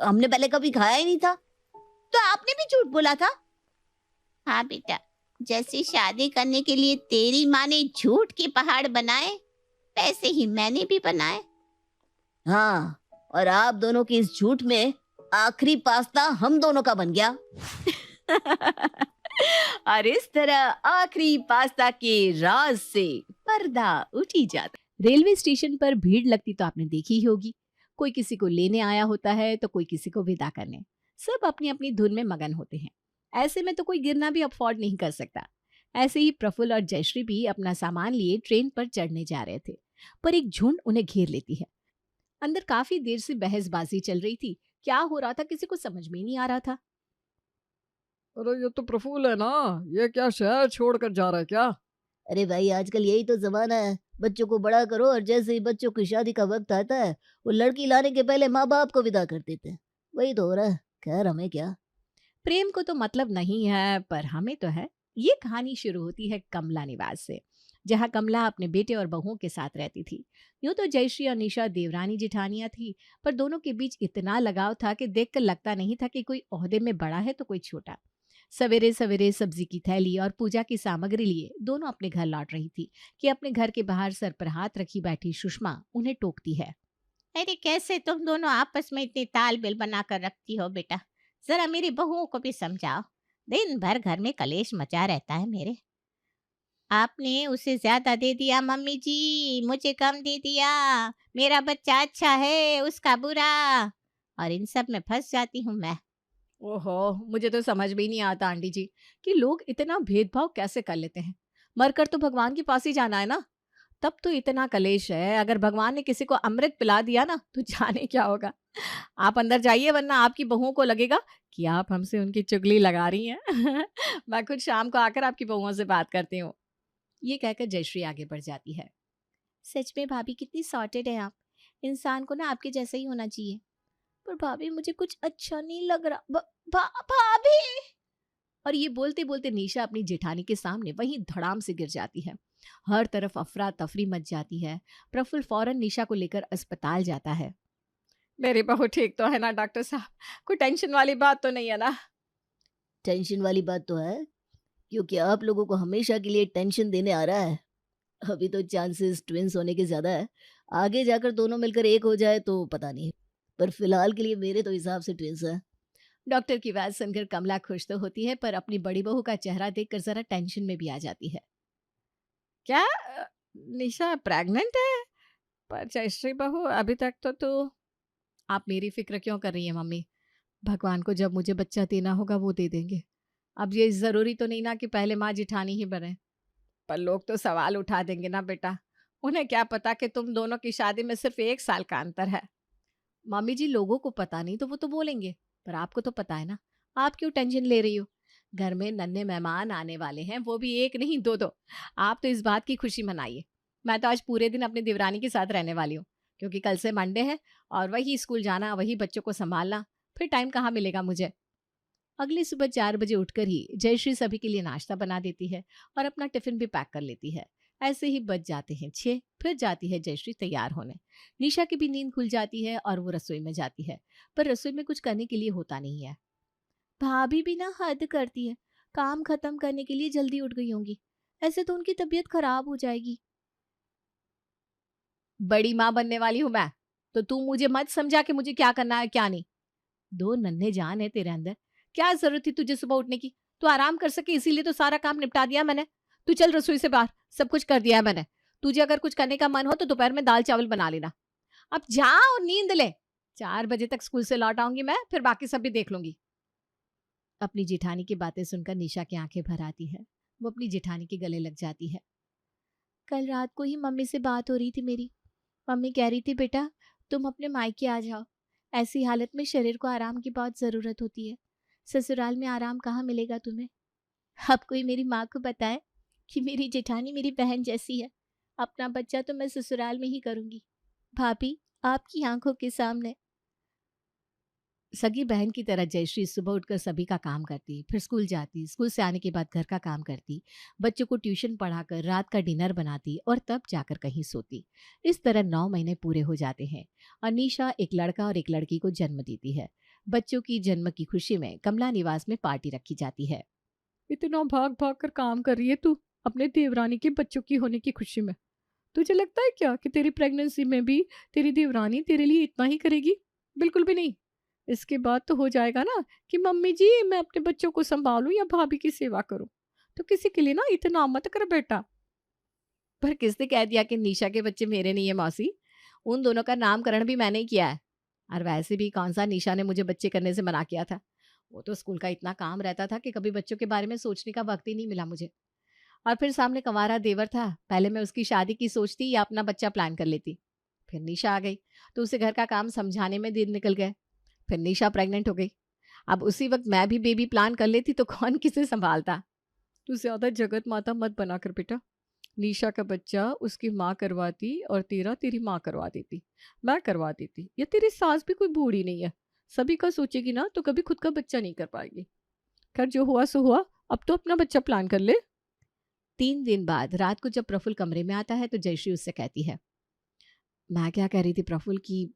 हमने पहले कभी खाया ही नहीं था। तो आपने भी झूठ बोला था। हाँ बेटा, जैसे शादी करने के लिए तेरी माँ ने झूठ के पहाड़ बनाए, वैसे ही मैंने भी बनाए। हाँ, और आप दोनों की इस झूठ में आखिरी पास्ता हम दोनों का बन गया। और इस तरह आखिरी पास्ता के राज से पर्दा उठी जाता। रेलवे स्टेशन पर भीड़ लगती तो आपने देखी ही होगी। कोई किसी को लेने आया होता है तो कोई किसी को विदा करने। सब अपनी अपनी धुन में मगन होते हैं। ऐसे में तो कोई गिरना भी अफोर्ड नहीं कर सकता। ऐसे ही प्रफुल्ल और जयश्री भी अपना सामान लिए ट्रेन पर चढ़ने जा रहे थे, पर एक झुंड उन्हें घेर लेती है। अंदर काफी देर से बहसबाजी चल रही थी। क्या हो रहा था किसी को समझ में ही नहीं आ रहा था। अरे ये तो प्रफुल्ल है ना, ये क्या शहर छोड़कर जा रहा है क्या? अरे भाई, आजकल यही तो जमाना है, बच्चों को बड़ा करो और जैसे ही बच्चों की शादी का वक्त आता है, वो लड़की लाने के पहले माँ बाप को विदा कर देते हैं। वही तो हो रहा है। खैर, हमें क्या। प्रेम को तो मतलब नहीं है, पर हमें तो है। ये कहानी शुरू होती है कमला निवास से, जहाँ कमला अपने बेटे और बहुओं के साथ रहती थी। यूं तो जयश्री और निशा देवरानी जिठानियां थी, पर दोनों के बीच इतना लगाव था कि देखकर लगता नहीं था कि कोई ओहदे में बड़ा है तो कोई छोटा। सवेरे सवेरे सब्जी की थैली और पूजा की सामग्री लिए दोनों अपने घर लौट रही थी कि अपने घर के बाहर सर पर हाथ रखी बैठी सुषमा उन्हें टोकती है। अरे कैसे तुम दोनों आपस में इतनी तालमेल बनाकर रखती हो बेटा, जरा मेरी बहुओं को भी समझाओ। दिन भर घर में कलेश मचा रहता है मेरे। आपने उसे ज्यादा दे दिया मम्मी जी, मुझे कम दे दिया, मेरा बच्चा अच्छा है उसका बुरा, और इन सब में फंस जाती हूँ मैं। ओहो, मुझे तो समझ भी नहीं आता आंटी जी कि लोग इतना भेदभाव कैसे कर लेते हैं। मरकर तो भगवान के पास ही जाना है ना, तब तो इतना कलेश है। अगर भगवान ने किसी को अमृत पिला दिया ना तो जाने क्या होगा। आप अंदर जाइए, वरना आपकी बहुओं को लगेगा कि आप हमसे उनकी चुगली लगा रही हैं। मैं खुद शाम को आकर आपकी बहुओं से बात करती हूँ। ये कहकर जयश्री आगे बढ़ जाती है। सच में भाभी कितनी सॉर्टेड है आप। इंसान को ना आपके जैसा ही होना चाहिए। पर भाभी मुझे कुछ अच्छा नहीं लग रहा। भाभी। और ये बोलते बोलते निशा अपनी जेठानी के सामने वहीं धड़ाम से गिर जाती है। हर तरफ अफरा तफरी मच जाती है। प्रफुल्ल फौरन निशा को लेकर अस्पताल जाता है। मेरी बहू ठीक तो है ना डॉक्टर साहब? कोई टेंशन वाली बात तो नहीं है ना? टेंशन वाली बात तो है, क्योंकि आप लोगों को हमेशा के लिए टेंशन देने आ रहा है। अभी तो चांसेस ट्विंस होने के ज्यादा है, आगे जाकर दोनों मिलकर एक हो जाए तो पता नहीं, पर फिलहाल के लिए मेरे तो हिसाब से ट्विंस है। डॉक्टर की बात सुनकर कमला खुश तो होती है, पर अपनी बड़ी बहू का चेहरा देखकर जरा टेंशन में भी आ जाती है। क्या निशा प्रेग्नेंट है? पर जयश्री बहू अभी तक तो तू। आप मेरी फिक्र क्यों कर रही हैं मम्मी? भगवान को जब मुझे बच्चा देना होगा वो दे देंगे। अब ये जरूरी तो नहीं ना कि पहले माँ जिठानी ही बने। पर लोग तो सवाल उठा देंगे ना बेटा, उन्हें क्या पता कि तुम दोनों की शादी में सिर्फ 1 साल का अंतर है। मम्मी जी, लोगों को पता नहीं तो वो तो बोलेंगे, पर आपको तो पता है ना। आप क्यों टेंशन ले रही हो? घर में नन्हे मेहमान आने वाले हैं, वो भी एक नहीं 2-2। आप तो इस बात की खुशी मनाइए। मैं तो आज पूरे दिन अपनी देवरानी के साथ रहने वाली हूँ, क्योंकि कल से मंडे है और वही स्कूल जाना, वही बच्चों को संभालना, फिर टाइम कहाँ मिलेगा मुझे। अगली सुबह 4 बजे उठकर ही जयश्री सभी के लिए नाश्ता बना देती है और अपना टिफिन भी पैक कर लेती है। ऐसे ही बज जाते हैं 6, फिर जाती है जयश्री तैयार होने। निशा की भी नींद खुल जाती है और वो रसोई में जाती है, पर रसोई में कुछ करने के लिए होता नहीं है। भाभी भी ना हद करती है, काम खत्म करने के लिए जल्दी उठ गई होंगी, ऐसे तो उनकी तबीयत खराब हो जाएगी। बड़ी माँ बनने वाली हूँ मैं, तो तू मुझे मत समझा कि मुझे क्या करना है क्या नहीं। 2 नन्हे जान है तेरे अंदर, क्या जरूरत थी तुझे सुबह उठने की? तू आराम कर सके इसीलिए तो सारा काम निपटा दिया मैंने। तू चल रसोई से बाहर, सब कुछ कर दिया है मैंने। तुझे अगर कुछ करने का मन हो तो दोपहर में दाल चावल बना लेना। अब जा और नींद ले। 4 बजे तक स्कूल से लौट आऊंगी मैं, फिर बाकी सब भी देख लूंगी। अपनी जेठानी की बातें सुनकर निशा की आंखें भर आती है। वो अपनी जेठानी के गले लग जाती है। कल रात को ही मम्मी से बात हो रही थी मेरी। मम्मी कह रही थी बेटा तुम अपने मायके आ जाओ, ऐसी हालत में शरीर को आराम की बहुत जरूरत होती है। ससुराल में आराम कहाँ मिलेगा तुम्हें? अब कोई मेरी माँ को बताए कि मेरी जेठानी मेरी बहन जैसी है। अपना बच्चा तो मैं ससुराल में ही करूंगी। भाभी, आपकी आंखों के सामने। सगी बहन की तरह जयश्री सुबह उठकर सभी का काम करती, फिर स्कूल जाती, स्कूल से आने के बाद घर का काम करती, बच्चों को ट्यूशन पढ़ाकर रात का डिनर बनाती और तब जाकर कहीं सोती। इस तरह 9 महीने पूरे हो जाते हैं और निशा एक लड़का और एक लड़की को जन्म देती है। बच्चों की जन्म की खुशी में कमला निवास में पार्टी रखी जाती है। इतना भाग भाग कर काम कर रही है तू अपने देवरानी के बच्चों की होने की खुशी में। तुझे लगता है क्या कि तेरी प्रेगनेंसी में भी तेरी देवरानी तेरे लिए इतना ही करेगी? बिल्कुल भी नहीं। इसके बाद तो हो जाएगा ना कि मम्मी जी मैं अपने बच्चों को संभालूं या भाभी की सेवा करूं, तो किसी के लिए ना इतना मत कर बेटा। पर किसने कह दिया कि निशा के बच्चे मेरे नहीं है मौसी? उन दोनों का नामकरण भी मैंने ही किया है। और वैसे भी कौन सा निशा ने मुझे बच्चे करने से मना किया था? वो तो स्कूल का इतना काम रहता था कि कभी बच्चों के बारे में सोचने का वक्त ही नहीं मिला मुझे। और फिर सामने कंवारा देवर था, पहले मैं उसकी शादी की सोचती या अपना बच्चा प्लान कर लेती। फिर निशा आ गई तो उसे घर का काम समझाने में दिन निकल गए। फिर निशा प्रेग्नेंट हो गई। अब उसी वक्त मैं भी बेबी प्लान कर लेती तो कौन किसे संभालता? तू ज्यादा जगत माता मत बना कर बेटा। निशा का बच्चा उसकी माँ करवाती और तेरा तेरी माँ करवा देती, मैं करवा देती, या तेरी सास भी कोई बूढ़ी नहीं है। सभी का सोचेगी ना तो कभी खुद का बच्चा नहीं कर पाएगी। खैर जो हुआ सो हुआ, अब तो अपना बच्चा प्लान कर ले। 3 दिन बाद रात को जब प्रफुल्ल कमरे में आता है तो जयश्री उससे कहती है, मैं क्या कह रही थी प्रफुल्ल कि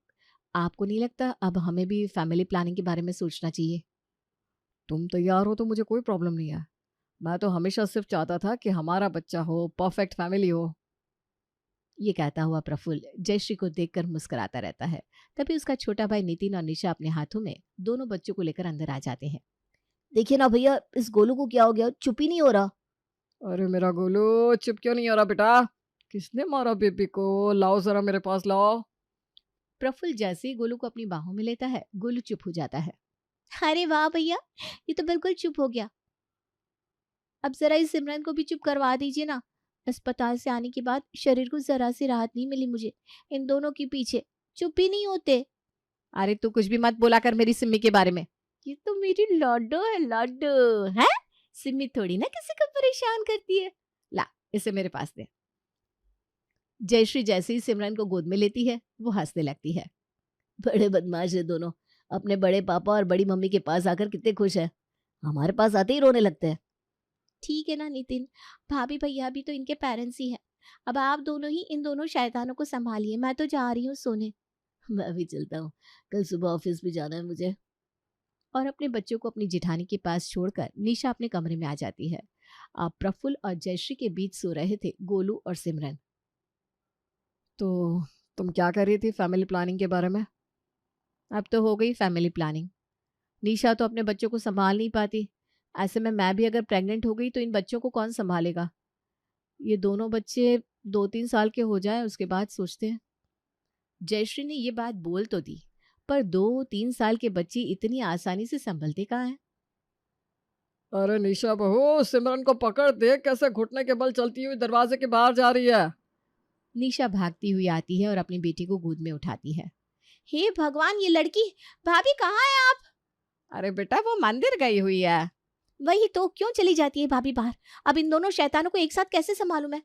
आपको नहीं लगता अब हमें भी फैमिली प्लानिंग के बारे में सोचना चाहिए? तुम तैयार हो तो मुझे कोई प्रॉब्लम नहीं है। मैं तो हमेशा सिर्फ चाहता था कि हमारा बच्चा हो, परफेक्ट फैमिली हो। ये कहता हुआ प्रफुल्ल जयश्री को देखकर मुस्कुराता रहता है। तभी उसका छोटा भाई नितिन और निशा अपने हाथों में दोनों बच्चों को लेकर अंदर आ जाते हैं। देखिए ना भैया, इस गोलू को क्या हो गया, चुप ही नहीं हो रहा। अरे मेरा गोलू चुप क्यों नहीं हो रहा बेटा? किसने मारा बेबी को? लाओ जरा मेरे पास लाओ। प्रफुल्ल जैसे ही गोलू को अपनी बाहों में लेता है, गोलू चुप हो जाता है। अरे वाह भैया, ये तो बिल्कुल चुप हो गया। अब जरा इस सिमरन को भी चुप करवा दीजिए ना। अस्पताल से आने के बाद शरीर को जरा सी राहत नहीं मिली मुझे। इन दोनों के पीछे चुप ही नहीं होते। अरे तू कुछ भी मत बोला कर मेरी सिम्मी के बारे में। ये तो मेरी लड्डू है, लड्डू है। सिम्मी थोड़ी ना किसी को परेशान करती है। ला, इसे मेरे पास दे। जयश्री जैसे ही सिमरन को गोद में लेती है वो हंसने लगती है। बड़े बदमाश है दोनों, अपने बड़े पापा और बड़ी मम्मी के पास आकर कितने खुश है, हमारे पास आते ही रोने लगते हैं। ठीक है ना नितिन, भाभी भैया भी तो इनके पेरेंट्स ही है। अब आप दोनों ही इन दोनों शैतानों को संभालिए, मैं तो जा रही हूँ सोने। मैं भी चलता हूँ, कल सुबह ऑफिस भी जाना है मुझे। और अपने बच्चों को अपनी जेठानी के पास छोड़कर निशा अपने कमरे में आ जाती है। अब प्रफुल्ल और जयश्री के बीच सो रहे थे गोलू और सिमरन। तो तुम क्या कर रही थी फैमिली प्लानिंग के बारे में? अब तो हो गई फैमिली प्लानिंग। निशा तो अपने बच्चों को संभाल नहीं पाती, ऐसे में मैं भी अगर प्रेग्नेंट हो गई तो इन बच्चों को कौन संभालेगा। ये दोनों बच्चे 2-3 साल के हो जाए उसके बाद सोचते हैं। जयश्री ने ये बात बोल तो दी, पर 2-3 साल के बच्चे इतनी आसानी से संभलते कहाँ हैं। अरे निशा बहू, सिमरन को पकड़, देख कैसे घुटने के बल चलती हुई दरवाजे के बाहर जा रही है। निशा भागती हुई आती है और अपनी बेटी को गोद में उठाती है। हे भगवान, ये लड़की! भाभी कहाँ है आप? अरे बेटा वो मंदिर गई हुई है। वही तो, क्यों चली जाती है भाभी बाहर? अब इन दोनों शैतानों को एक साथ कैसे संभालूं मैं?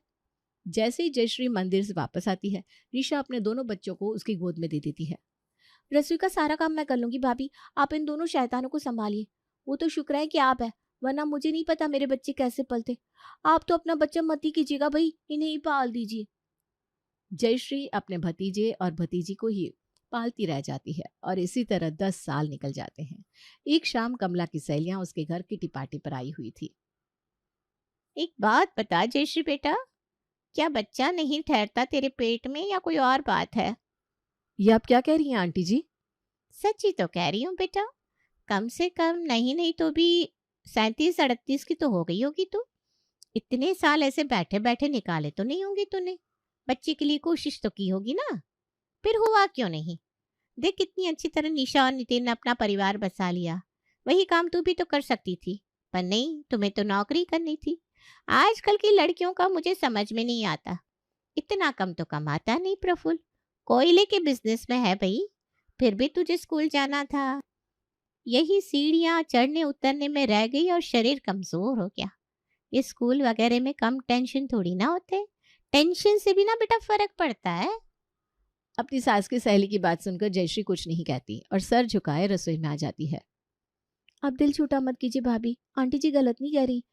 जैसे ही जयश्री मंदिर से वापस आती है, निशा अपने दोनों बच्चों को उसकी गोद में दे देती है। रसोई का सारा काम मैं कर लूंगी भाभी, आप इन दोनों शैतानों को संभालिए। वो तो शुक्र है कि आप है, वरना मुझे नहीं पता मेरे बच्चे कैसे पलते। आप तो अपना बच्चा मत ही कीजिएगा भाई, इन्हें ही पाल दीजिए। जयश्री अपने भतीजे और भतीजी को ही पालती रह जाती है और इसी तरह 10 साल निकल जाते हैं। एक शाम कमला की सहेलियां उसके घर किटी पार्टी पर आई हुई थी। एक बात बता जयश्री बेटा, क्या बच्चा नहीं ठहरता तेरे पेट में या कोई और बात है? ये आप क्या कह रही हैं आंटी जी? सच्ची तो कह रही हूँ बेटा, कम से कम नहीं तो भी 37-38 की तो हो गई होगी तू। इतने साल ऐसे बैठे बैठे निकाले तो नहीं होंगे तूने, बच्चे के लिए कोशिश तो की होगी ना, फिर हुआ क्यों नहीं? देख कितनी अच्छी तरह निशा और नितिन ने अपना परिवार बसा लिया। वही काम तू भी तो कर सकती थी, पर नहीं, तुम्हें तो नौकरी करनी थी। आजकल की लड़कियों का मुझे समझ में नहीं आता, इतना कम तो कमाता नहीं प्रफुल्ल, कोयले के बिजनेस में है भाई, फिर भी तुझे स्कूल जाना था। यही सीढ़ियाँ चढ़ने उतरने में रह गई और शरीर कमजोर हो गया। ये स्कूल वगैरह में कम टेंशन थोड़ी ना होते, टेंशन से भी ना बेटा फर्क पड़ता है। अपनी सास की सहेली की बात सुनकर जयश्री कुछ नहीं कहती और सर झुकाए रसोई में आ जाती है। आप दिल छोटा मत कीजिए भाभी, आंटी जी गलत नहीं कह रही,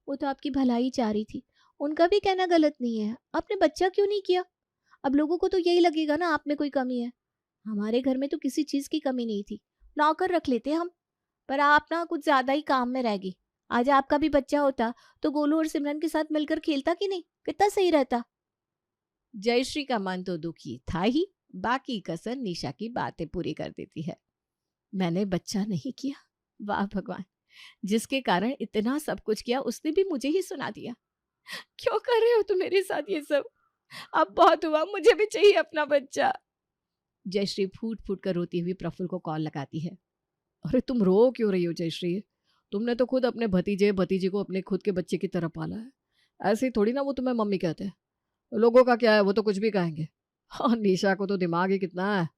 वो तो आपकी भलाई चाह रही थी, उनका भी कहना गलत नहीं है। आपने बच्चा क्यों नहीं किया? अब लोगों को तो यही लगेगा ना आप में कोई कमी है। हमारे घर में तो किसी चीज की कमी नहीं थी, नौकर रख लेते हम, पर आप ना कुछ ज्यादा ही काम में रह गई। आज आपका भी बच्चा होता तो गोलू और सिमरन के साथ मिलकर खेलता कि नहीं, कितना सही रहता। जयश्री का मन तो दुखी था ही, बाकी कसर निशा की बातें पूरी कर देती है। मैंने बच्चा नहीं किया, वाह भगवान, जिसके कारण इतना सब कुछ किया उसने भी मुझे ही सुना दिया। क्यों कर रहे हो तुम मेरे साथ ये सब? अब बहुत हुआ, मुझे भी चाहिए अपना बच्चा। जयश्री फूट फूट कर रोती हुई प्रफुल्ल को कॉल लगाती है। अरे तुम रो क्यों रही हो जयश्री? तुमने तो खुद अपने भतीजे भतीजी को अपने खुद के बच्चे की तरह पाला है, ऐसे ही थोड़ी ना वो तुम्हें मम्मी कहते हैं। लोगों का क्या है, वो तो कुछ भी कहेंगे। और निशा को तो दिमाग ही कितना है,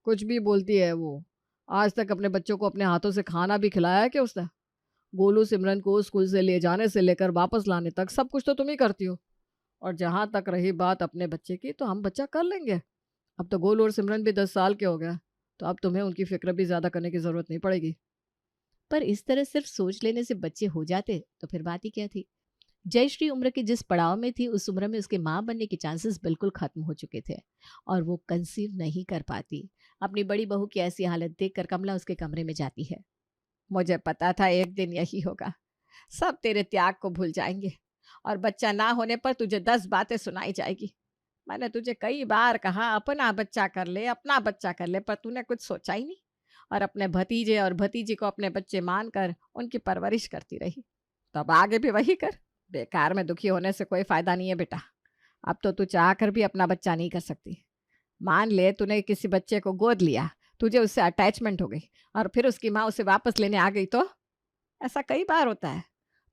कुछ भी बोलती है वो। आज तक अपने बच्चों को अपने हाथों से खाना भी खिलाया है क्या उसने? गोलू सिमरन को स्कूल से ले जाने से लेकर वापस लाने तक सब कुछ तो तुम ही करती हो। और जहां तक रही बात अपने बच्चे की, तो हम बच्चा कर लेंगे। अब तो गोलू और सिमरन भी 10 साल के हो गए, तो अब तुम्हें उनकी फिक्र भी ज्यादा करने की जरूरत नहीं पड़ेगी। पर इस तरह सिर्फ सोच लेने से बच्चे हो जाते तो फिर बात ही क्या थी। जयश्री उम्र के जिस पड़ाव में थी, उस उम्र में उसके माँ बनने के चांसेस बिल्कुल खत्म हो चुके थे और वो कंसीव नहीं कर पाती। अपनी बड़ी बहू की ऐसी हालत देखकर कमला उसके कमरे में जाती है। मुझे पता था एक दिन यही होगा, सब तेरे त्याग को भूल जाएंगे और बच्चा ना होने पर तुझे 10 बातें सुनाई जाएगी। मैंने तुझे कई बार कहा अपना बच्चा कर ले, अपना बच्चा कर ले, पर तूने कुछ सोचा ही नहीं और अपने भतीजे और भतीजी को अपने बच्चे मानकर उनकी परवरिश करती रही। तो अब आगे भी वही कर, बेकार में दुखी होने से कोई फायदा नहीं है बेटा। अब तो तू चाह कर भी अपना बच्चा नहीं कर सकती। मान ले तूने किसी बच्चे को गोद लिया, तुझे उससे अटैचमेंट हो गई और फिर उसकी माँ उसे वापस लेने आ गई, तो ऐसा कई बार होता है।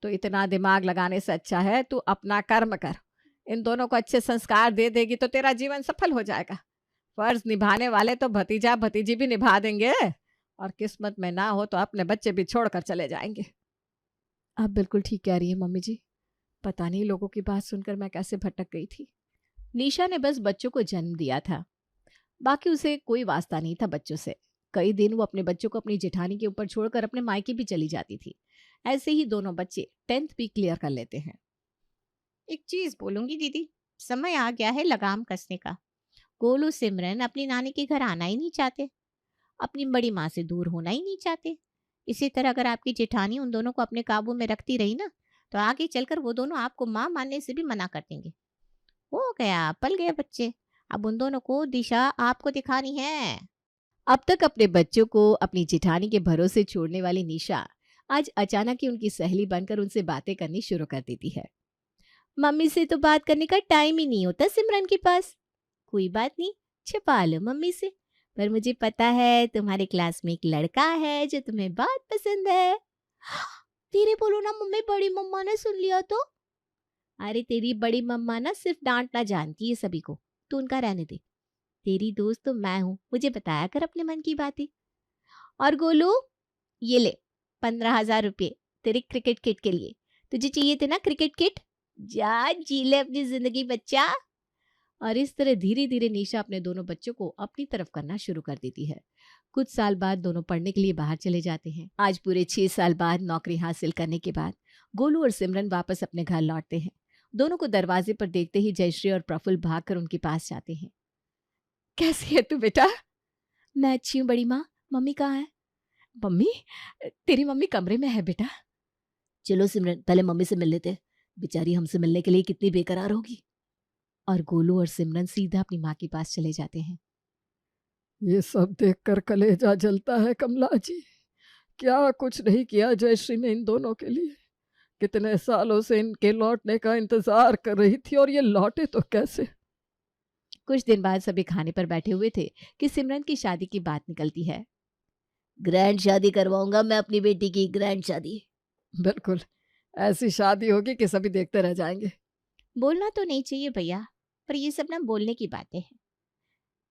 तो इतना दिमाग लगाने से अच्छा है तू अपना कर्म कर, इन दोनों को अच्छे संस्कार दे देगी तो तेरा जीवन सफल हो जाएगा। फर्ज निभाने वाले तो भतीजा भतीजी भी निभा देंगे और किस्मत में ना हो तो अपने बच्चे भी छोड़कर चले जाएंगे। आप बिल्कुल ठीक कह रही है मम्मी जी, पता नहीं लोगों की बात सुनकर मैं कैसे भटक गई थी। निशा ने बस बच्चों को जन्म दिया था, बाकी उसे कोई वास्ता नहीं था बच्चों से। कई दिन वो अपने बच्चों को अपनी जेठानी के ऊपर छोड़कर अपने मायके भी चली जाती थी। ऐसे ही दोनों बच्चे 10th भी क्लियर कर लेते हैं। एक चीज बोलूंगी दीदी, समय आ गया है लगाम कसने का। गोलू सिमरन अपनी नानी के घर आना ही नहीं चाहते, अपनी बड़ी माँ से दूर होना ही नहीं चाहते। इसी तरह अगर आपकी जेठानी उन दोनों को अपने काबू में रखती रही ना, तो आगे चलकर वो दोनों आपको माँ मानने से भी मना कर देंगे। हो गया, पल गए बच्चे। अब उन दोनों को दिशा आपको दिखानी है। अब तक अपने बच्चों को अपनी जेठानी के भरोसे छोड़ने वाली निशा आज अचानक ही उनकी सहेली बनकर उनसे बातें करनी शुरू कर देती है। मम्मी से तो बात करने का टाइम ही नहीं होता सिमरन के पास। कोई बात नहीं, छिपा लो मम्मी से, पर मुझे पता है तुम्हारे क्लास में एक लड़का है जो तुम्हें बहुत पसंद है। तेरे बोलो ना मम्मी, बड़ी मम्मा ने सुन लिया तो। अरे तेरी बड़ी मम्मा ना सिर्फ डांटना जानती है सभी को, तू उनका रहने दे। तेरी दोस्त तो मैं हूँ, मुझे बताया कर अपने मन की बातें। और गोलू, ये ले 15,000 रुपये तेरी क्रिकेट किट के लिए। तुझे चाहिए थे ना क्रिकेट किट, जा जी ले अपनी जिंदगी बच्चा। और इस तरह धीरे धीरे निशा अपने दोनों बच्चों को अपनी तरफ करना शुरू कर देती है। कुछ साल बाद दोनों पढ़ने के लिए बाहर चले जाते हैं। आज पूरे 6 साल बाद नौकरी हासिल करने के बाद गोलू और सिमरन वापस अपने घर लौटते हैं। दोनों को दरवाजे पर देखते ही जयश्री और प्रफुल्ल भागकर उनके पास जाते हैं। कैसी है तू बेटा? मैं अच्छी हूँ बड़ी माँ, मम्मी कहाँ है? मम्मी, तेरी मम्मी कमरे में है बेटा। चलो सिमरन, पहले मम्मी से मिल लेते, बेचारी हमसे मिलने के लिए कितनी बेकरार होगी। और गोलू और सिमरन सीधा अपनी माँ के पास चले जाते हैं। ये सब देखकर कलेजा जलता है कमला जी। क्या कुछ नहीं किया जयश्री ने इन दोनों के लिए। कितने सालों से इनके लौटने का इंतजार कर रही थी और ये लौटे तो कैसे। कुछ दिन बाद सभी खाने पर बैठे हुए थे कि सिमरन की शादी की बात निकलती है। ग्रैंड शादी करवाऊंगा मैं अपनी बेटी की, ग्रैंड शादी। बिल्कुल, ऐसी शादी होगी कि सभी देखते रह जाएंगे। बोलना तो नहीं चाहिए भैया, पर ये सब ना बोलने की बातें हैं।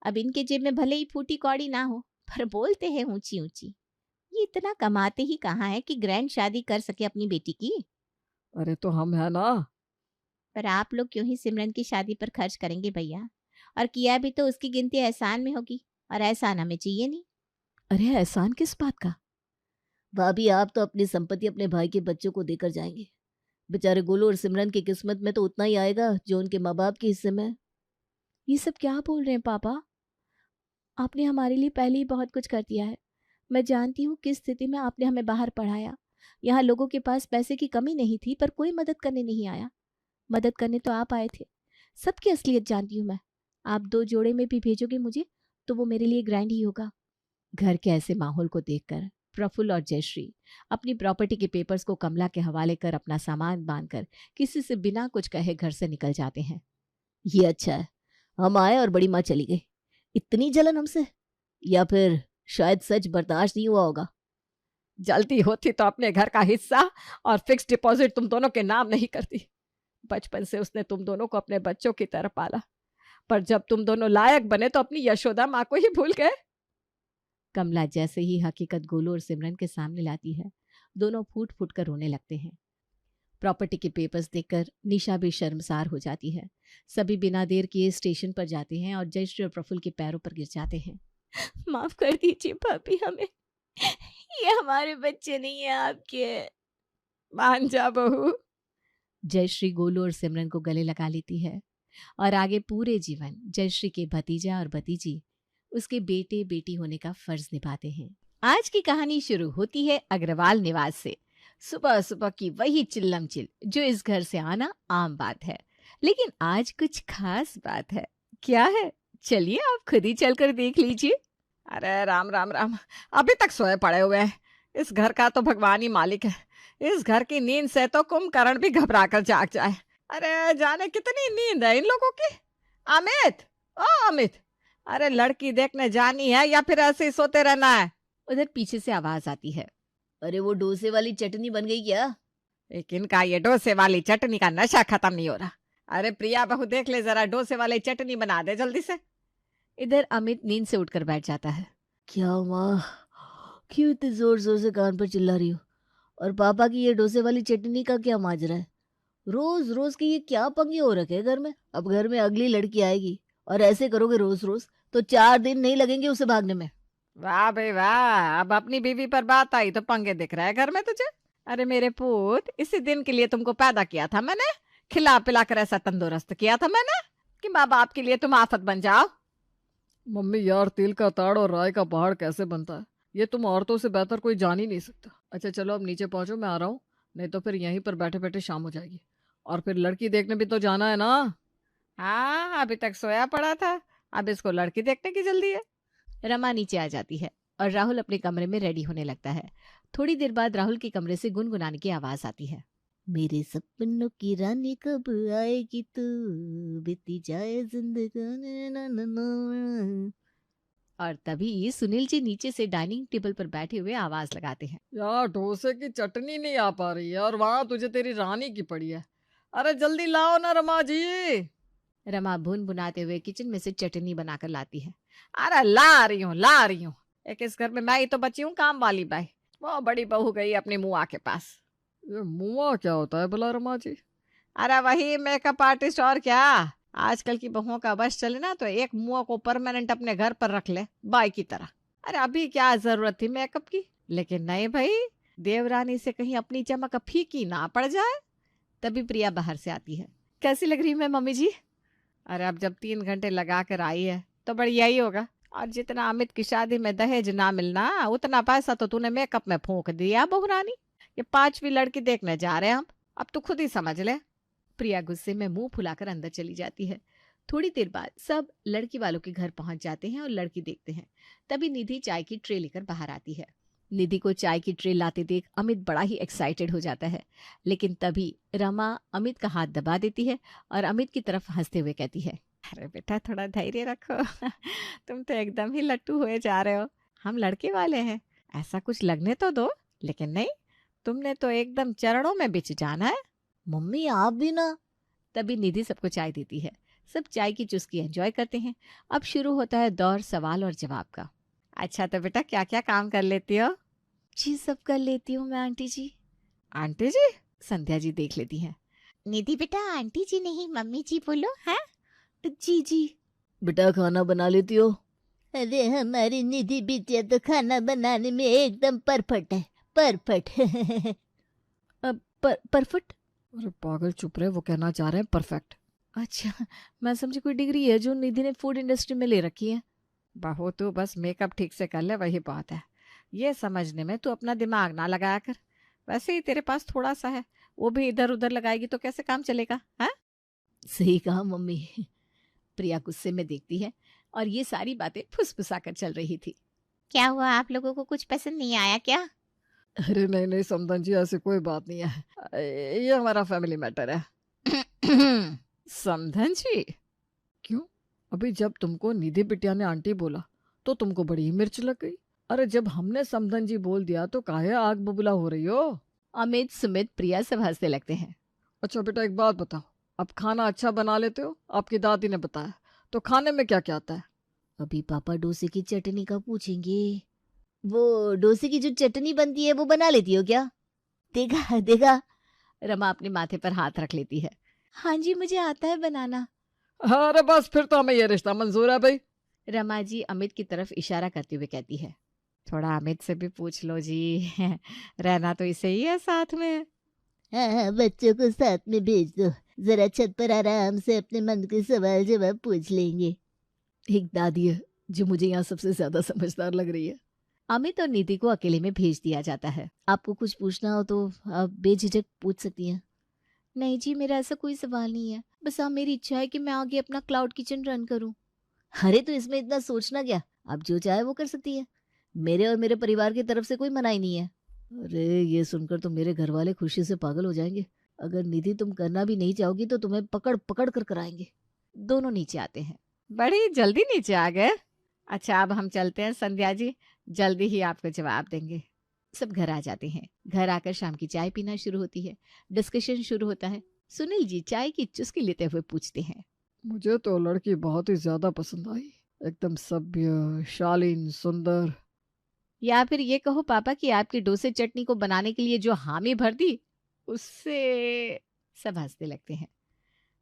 अब इनके जेब में भले ही फूटी कौड़ी ना हो, पर बोलते हैं ऊंची ऊंची। ये इतना कमाते ही कहाँ है कि ग्रैंड शादी कर सके अपनी बेटी की। अरे तो हम है ना। पर आप लोग क्यों ही सिमरन की शादी पर खर्च करेंगे भैया? और किया भी तो उसकी गिनती एहसान में होगी, और एहसान हमें चाहिए नहीं। अरे एहसान किस बात का? भाभी, आप तो अपनी संपत्ति अपने भाई के बच्चों को देकर जाएंगे। बेचारे गोलू और सिमरन की किस्मत में तो उतना ही आएगा जो उनके माँ बाप के हिस्से में है। ये सब क्या बोल रहे हैं पापा? आपने हमारे लिए पहले ही बहुत कुछ कर दिया है। मैं जानती हूँ किस स्थिति में आपने हमें बाहर पढ़ाया। यहाँ लोगों के पास पैसे की कमी नहीं थी, पर कोई मदद करने नहीं आया। मदद करने तो आप आए थे। सबकी असलियत जानती हूँ मैं। आप 2 जोड़े में भी भेजोगे मुझे तो वो मेरे लिए ग्रैंड ही होगा। घर के ऐसे माहौल को देखकर प्रफुल्ल और जयश्री अपनी प्रॉपर्टी के पेपर्स को कमला के हवाले कर अपना सामान बांधकर किसी से बिना कुछ कहे घर से निकल जाते हैं। ये अच्छा है, हम आए और बड़ी माँ चली गई। इतनी जलन हमसे, या फिर शायद सच बर्दाश्त नहीं हुआ होगा। जल्दी होती तो अपने घर का हिस्सा और फिक्स डिपॉजिट तुम दोनों के नाम नहीं करती। बचपन से उसने तुम दोनों को अपने बच्चों की तरह पाला, पर जब तुम दोनों लायक बने तो अपनी यशोदा माँ को ही भूल गए। कमला जैसे ही हकीकत गोलू और सिमरन के सामने लाती है, दोनों फूट फूट कर रोने लगते हैं। प्रॉपर्टी के पेपर्स देखकर निशा भी शर्मसार हो जाती है। सभी बिना देर किए स्टेशन पर जाते हैं और जयश्री और प्रफुल्ल के पैरों पर गिर जाते हैं। माफ कर दीजिए भाभी हमें, ये हमारे बच्चे नहीं है आपके। मान जा बहू। जयश्री गोलू और सिमरन को गले लगा लेती है और आगे पूरे जीवन जयश्री के भतीजा और भतीजी उसके बेटे बेटी होने का फर्ज निभाते हैं। आज की कहानी शुरू होती है अग्रवाल निवास से। सुबह सुबह की वही चिल्लम चिल जो इस घर से आना आम बात है, लेकिन आज कुछ खास बात है। क्या है, चलिए आप खुद ही चलकर देख लीजिए। अरे राम राम राम, अभी तक सोए पड़े हुए हैं। इस घर का तो भगवान ही मालिक है। इस घर की नींद से तो कुंभकर्ण भी घबरा कर जाग जाए। अरे जाने कितनी नींद है इन लोगों की। अमित, ओ अमित, अरे लड़की देखने जानी है या फिर ऐसे ही सोते रहना है? उधर पीछे से आवाज आती है। अरे वो डोसे वाली चटनी बन गई क्या? लेकिन का ये डोसे वाली चटनी का नशा खत्म नहीं हो रहा। अरे प्रिया बहू, देख ले जरा, डोसे वाली चटनी बना दे जल्दी से। इधर अमित नींद से उठकर बैठ जाता है। क्या माँ, क्यों इतने जोर जोर से कान पर चिल्ला रही हो? और पापा की ये डोसे वाली चटनी का क्या माजरा है? रोज रोज के ये क्या पंगे हो रखे हैं घर में? अब घर में अगली लड़की आएगी और ऐसे करोगे रोज रोज तो 4 दिन नहीं लगेंगे उसे भागने में। वाह भाई वाह, अब अपनी बीवी पर बात आई तो पंगे दिख रहा है घर में तुझे। अरे मेरे पुत, इसी दिन के लिए तुमको पैदा किया था मैंने, खिला पिला कर ऐसा तंदुरुस्त किया था मैंने कि माँ बाप के लिए तुम आफत बन जाओ। मम्मी यार, तिल का ताड़ और राय का पहाड़ कैसे बनता है ये तुम औरतों से बेहतर कोई जान ही नहीं सकता। अच्छा चलो अब नीचे पहुंचो, मैं आ रहा हूँ, नहीं तो फिर यहीं पर बैठे बैठे शाम हो जाएगी। और फिर लड़की देखने भी तो जाना है ना। हाँ, अभी तक सोया पड़ा था, अब इसको लड़की देखने की जल्दी है। रमा नीचे आ जाती है और राहुल अपने कमरे में रेडी होने लगता है। थोड़ी देर बाद राहुल के कमरे से गुनगुनाने की आवाज आती है। मेरे सपनों की रानी कब आएगी तू, बीती जाए जिंदगानी ना ना ना। और तभी सुनील जी नीचे से डाइनिंग टेबल पर बैठे हुए आवाज लगाते हैं। यार डोसे की चटनी नहीं आ पा रही है और वहां तुझे तेरी रानी की पड़ी है। अरे जल्दी लाओ ना रमा जी। रमा भुन भुनाते हुए किचन में से चटनी बनाकर लाती है। अरे ला रही हूँ। एक इस घर में मैं ही तो बची हूँ काम वाली बाई। वो बड़ी बहू गई अपनी मुआ के पास। ये मुआ क्या होता है भला रमा जी? अरे वही मेकअप आर्टिस्ट, और क्या। आजकल की बहुओं का बस चले ना तो एक मुंह को परमानेंट अपने घर पर रख ले बाई की तरह। अरे अभी क्या जरूरत थी मेकअप की, लेकिन नहीं भाई, देवरानी से कहीं अपनी चमक फीकी ना पड़ जाए। तभी प्रिया बाहर से आती है। कैसी लग रही मैं मम्मी जी? अरे अब जब 3 घंटे लगा कर आई है तो बढ़िया ही होगा। और जितना अमित की शादी में दहेज ना मिलना, उतना पैसा तो तूने मेकअप में फूंक दिया बहुरानी। ये 5वीं लड़की देखने जा रहे हैं हम, अब तू खुद ही समझ ले। प्रिया गुस्से में मुंह फुलाकर अंदर चली जाती है। थोड़ी देर बाद सब लड़की वालों के घर पहुंच जाते हैं और लड़की देखते हैं। तभी निधि चाय की ट्रे लेकर बाहर आती है। निधि को चाय की ट्रे लाते देख अमित बड़ा ही एक्साइटेड हो जाता है, लेकिन तभी रमा अमित का हाथ दबा देती है और अमित की तरफ हंसते हुए कहती है, अरे बेटा थोड़ा धैर्य रखो तुम तो एकदम ही लट्टू हुए जा रहे हो। हम लड़के वाले हैं, ऐसा कुछ लगने तो दो। लेकिन नहीं, तुमने तो एकदम चरणों में बिछ जाना है। मम्मी आप भी ना। तभी निधि सबको चाय देती है। सब चाय की चुस्की एंजॉय करते हैं। अब शुरू होता है दौर सवाल और जवाब का। अच्छा तो बेटा क्या क्या काम कर लेती हो? जी सब कर लेती हूँ मैं आंटी जी। आंटी जी? संध्या जी देख लेती हैं। निधि बेटा आंटी जी नहीं मम्मी जी बोलो। हाँ जी जी। बेटा खाना बना लेती हो? अरे हमारी निधि बिटिया तो खाना बनाने में एकदम परफेक्ट है, परफेक्ट। परफेक्ट? अरे पागल चुप रहे, वो कहना चाह रहे हैं परफेक्ट। अच्छा, मैं समझी कोई डिग्री है जो निधि ने फूड इंडस्ट्री में ले रखी है। बहू तू बस मेकअप ठीक से कर ले, वही बात है। ये समझने में तू अपना दिमाग ना लगाया कर। वैसे ही तेरे पास थोड़ा सा है, वो भी इधर उधर लगाएगी तो कैसे काम चलेगा? हाँ सही कहा मम्मी। प्रिया गुस्से में देखती है और ये सारी बातें फुसफुसा कर चल रही थी। क्या हुआ, आप लोगों को कुछ पसंद नहीं आया क्या? अरे नहीं नहीं समधन जी, ऐसी कोई बात नहीं है, ये हमारा फैमिली मैटर है। समधन जी? क्यों? अभी जब तुमको निधि बिटिया ने आंटी बोला तो तुमको बड़ी ही मिर्च लग गई। अरे जब हमने समधन जी बोल दिया तो काहे आग बबूला हो रही हो? अमित सुमित प्रिया सब हंसने लगते हैं। अच्छा बेटा एक बात बताओ, आप खाना अच्छा बना लेते हो? आपकी दादी ने बताया, तो खाने में क्या क्या आता है? अभी पापा डोसे की चटनी का पूछेंगे। वो डोसे की जो चटनी बनती है वो बना लेती हो क्या? देखा देखा। रमा अपने माथे पर हाथ रख लेती है। हाँ जी मुझे आता है बनाना। अरे बस फिर तो हमें ये रिश्ता मंजूर है भाई। रमा जी अमित की तरफ इशारा करते हुए कहती है, थोड़ा अमित से भी पूछ लो जी रहना तो इसे ही है साथ में। हाँ बच्चों को साथ में भेज दो, जरा छत पर आराम से अपने मन के सवाल जवाब पूछ लेंगे। एक दादी है जो मुझे यहाँ सबसे ज्यादा समझदार लग रही है। अमित और निधि को अकेले में भेज दिया जाता है। आपको कुछ पूछना हो तो आप बेझिझक पूछ सकती हैं। नहीं जी मेरा ऐसा कोई सवाल नहीं है, बस आप मेरी इच्छा है कि मैं आगे अपना क्लाउड किचन रन करूं। अरे तो इसमें इतना सोचना क्या, आप जो चाहे वो कर सकती है। मेरे और मेरे परिवार की तरफ से कोई मनाही नहीं है। अरे ये सुनकर तो मेरे घर वाले खुशी से पागल हो जाएंगे। अगर निधि तुम करना भी नहीं चाहोगी तो तुम्हें पकड़ पकड़ कर कराएंगे। दोनों नीचे आते हैं। बड़ी जल्दी नीचे आ गए। अच्छा अब हम चलते हैं, संध्या जी जल्दी ही आपको जवाब देंगे। सब घर आ जाते हैं। घर आकर शाम की चाय पीना शुरू होती है। डिस्कशन शुरू होता है। सुनील जी चाय की चुस्की लेते हुए पूछते हैं, मुझे तो लड़की बहुत ही ज्यादा पसंद आई, एकदम सभ्य, शालीन, सुंदर। या फिर ये कहो पापा कि आपकी डोसे चटनी को बनाने के लिए जो हामी भर दी उससे। सब हंसने लगते हैं।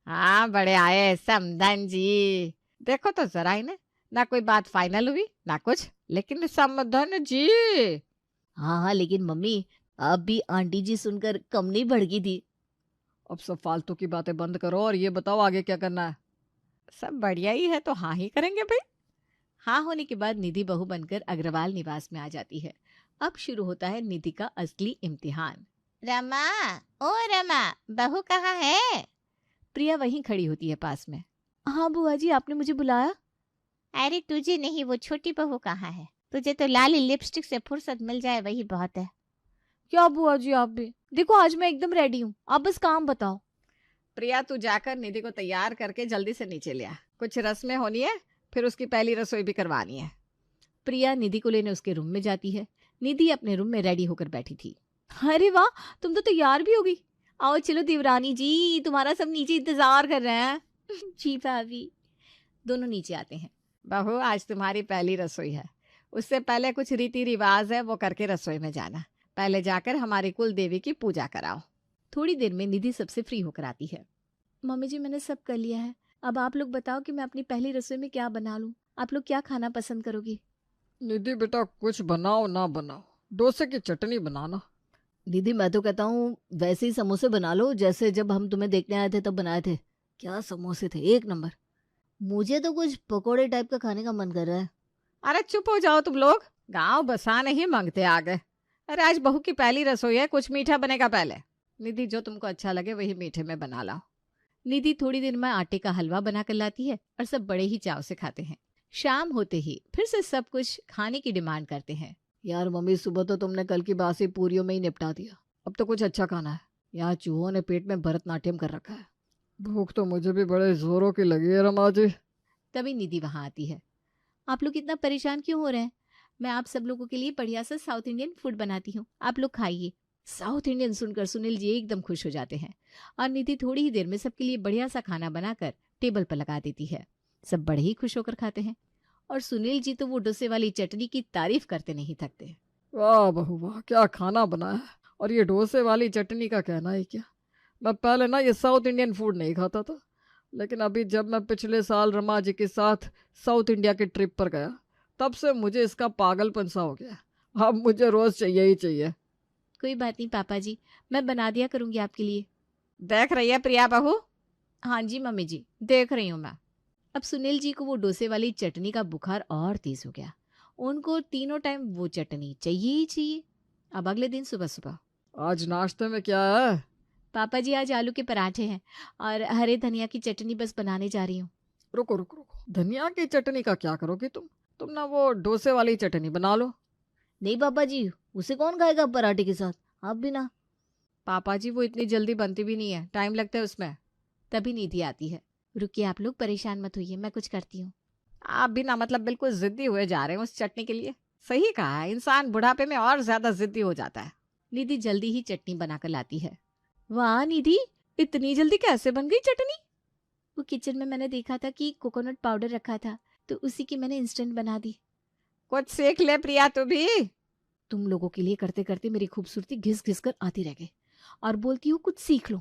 हाँ बड़े आए समधन जी। देखो तो जरा इन्हें, ना कोई बात फाइनल हुई ना कुछ, लेकिन समधन जी। हाँ हाँ लेकिन मम्मी अब भी आंटी जी सुनकर कम नहीं भड़की थी। अब सब फालतू की बातें बंद करो और ये बताओ आगे क्या करना है? सब बढ़िया ही है तो हाँ ही करेंगे भाई। हाँ होने के बाद निधि बहू बनकर अग्रवाल निवास में आ जाती है। अब शुरू होता है निधि का असली इम्तिहान। रमा, ओ रमा, बहू कहाँ है? प्रिया वहीं खड़ी होती है पास में। हाँ बुआ जी आपने मुझे बुलाया? अरे तुझे नहीं, वो छोटी बहू कहाँ है? तुझे तो लाली लिपस्टिक से फुर्सत मिल जाए वही बहुत है। क्या बुआ जी आप भी? देखो आज मैं एकदम रेडी हूँ, आप बस काम बताओ। प्रिया तू जाकर निधि को तैयार करके जल्दी से नीचे ले आ, कुछ रस्में होनी है, फिर उसकी पहली रसोई भी करवानी है। प्रिया निधि को लेने उसके रूम में जाती है। निधि अपने रूम में रेडी होकर बैठी थी। अरे वाह, तुम तो तैयार भी होगी। आओ चलो देवरानी जी, तुम्हारा सब नीचे इंतजार कर रहे हैं। जी भाभी। दोनों नीचे आते हैं। बहू आज तुम्हारी पहली रसोई है, उससे पहले कुछ रीति रिवाज है, वो करके रसोई में जाना। पहले जाकर हमारी कुल देवी की पूजा कराओ। थोड़ी देर में निधि सबसे फ्री होकर आती है। मम्मी जी मैंने सब कर लिया है, अब आप लोग बताओ कि मैं अपनी पहली रसोई में क्या बना लूं। आप लोग क्या खाना पसंद करोगे? निधि बेटा कुछ बनाओ ना बनाओ, डोसे की चटनी बनाना। दीदी मैं तो कहता हूँ वैसे ही समोसे बना लो जैसे जब हम तुम्हें देखने आए थे तब बनाए थे। क्या समोसे थे, एक नंबर। मुझे तो कुछ पकोड़े टाइप का खाने का मन कर रहा है। अरे चुप हो जाओ तुम लोग, गांव बसा नहीं मांगते आ गए। अरे आज बहू की पहली रसोई है, कुछ मीठा बनेगा पहले। निधि जो तुमको अच्छा लगे वही मीठे में बना लाओ। निधि थोड़ी देर में आटे का हलवा बना कर लाती है और सब बड़े ही चाव से खाते हैं। शाम होते ही फिर से सब कुछ खाने की डिमांड करते हैं। यार मम्मी सुबह तो तुमने कल की बासी पूरियों में ही निपटा दिया, अब तो कुछ अच्छा खाना है। यहाँ चूहों ने पेट में भरतनाट्यम कर रखा है। भूख तो मुझे भी बड़े जोरों की लगी है रमा जी। तभी निधि वहां आती है। आप लोग इतना परेशान क्यों हो रहे हैं? मैं आप सब लोगों के लिए बढ़िया सा साउथ इंडियन फूड बनाती हूँ, आप लोग खाइए। साउथ इंडियन सुनकर सुनील जी एकदम खुश हो जाते हैं और निधि थोड़ी ही देर में सबके लिए बढ़िया सा खाना बनाकर टेबल पर लगा देती है। सब बड़े ही खुश होकर खाते हैं और सुनील जी तो वो डोसे वाली चटनी की तारीफ करते नहीं थकते। वाह बहू वाह, क्या खाना बनाया है। और ये डोसे वाली चटनी का कहना है क्या। मैं पहले ना ये साउथ इंडियन फूड नहीं खाता था, लेकिन अभी जब मैं पिछले साल रमा जी के साथ साउथ इंडिया के ट्रिप पर गया तब से मुझे इसका पागलपन सा हो गया। अब मुझे रोज चाहिए ही चाहिए। कोई बात नहीं पापा जी, मैं बना दिया करूंगी आपके लिए। देख रही है प्रिया बहू? हाँ जी मम्मी जी, देख रही हूँ मैं। अब सुनील जी को वो डोसे वाली चटनी का बुखार और तेज हो गया। उनको तीनों टाइम वो चटनी चाहिए ही चाहिए। अब अगले दिन सुबह सुबह, आज नाश्ते में क्या है? पापा जी आज आलू के पराठे हैं और हरे धनिया की चटनी बस बनाने जा रही हूँ। रुको रुको रुको, धनिया की चटनी का क्या करोगी तुम ना वो डोसे वाली चटनी बना लो। नहीं पापा जी, उसे कौन खाएगा पराठे के साथ, आप भी ना। पापा जी वो इतनी जल्दी बनती भी नहीं है, टाइम लगता है उसमें। तभी निधि आती है। रुकिए आप लोग परेशान मत होइए, मैं कुछ करती हूँ। आप भी ना मतलब बिल्कुल जिद्दी हुए जा रहे हैं उस चटनी के लिए। सही कहा है, इंसान बुढ़ापे में और ज्यादा जिद्दी हो जाता है। निधि जल्दी ही चटनी बनाकर लाती है। वाह निधि, इतनी जल्दी कैसे बन गई चटनी? वो किचन में मैंने देखा था कि कोकोनट पाउडर रखा था, तो उसी की मैंने इंस्टेंट बना दी। कुछ सीख ले प्रिया तू भी। तुम लोगों के लिए करते करते मेरी खूबसूरती घिस घिस कर आती रह गई और बोलती हूँ कुछ सीख लो।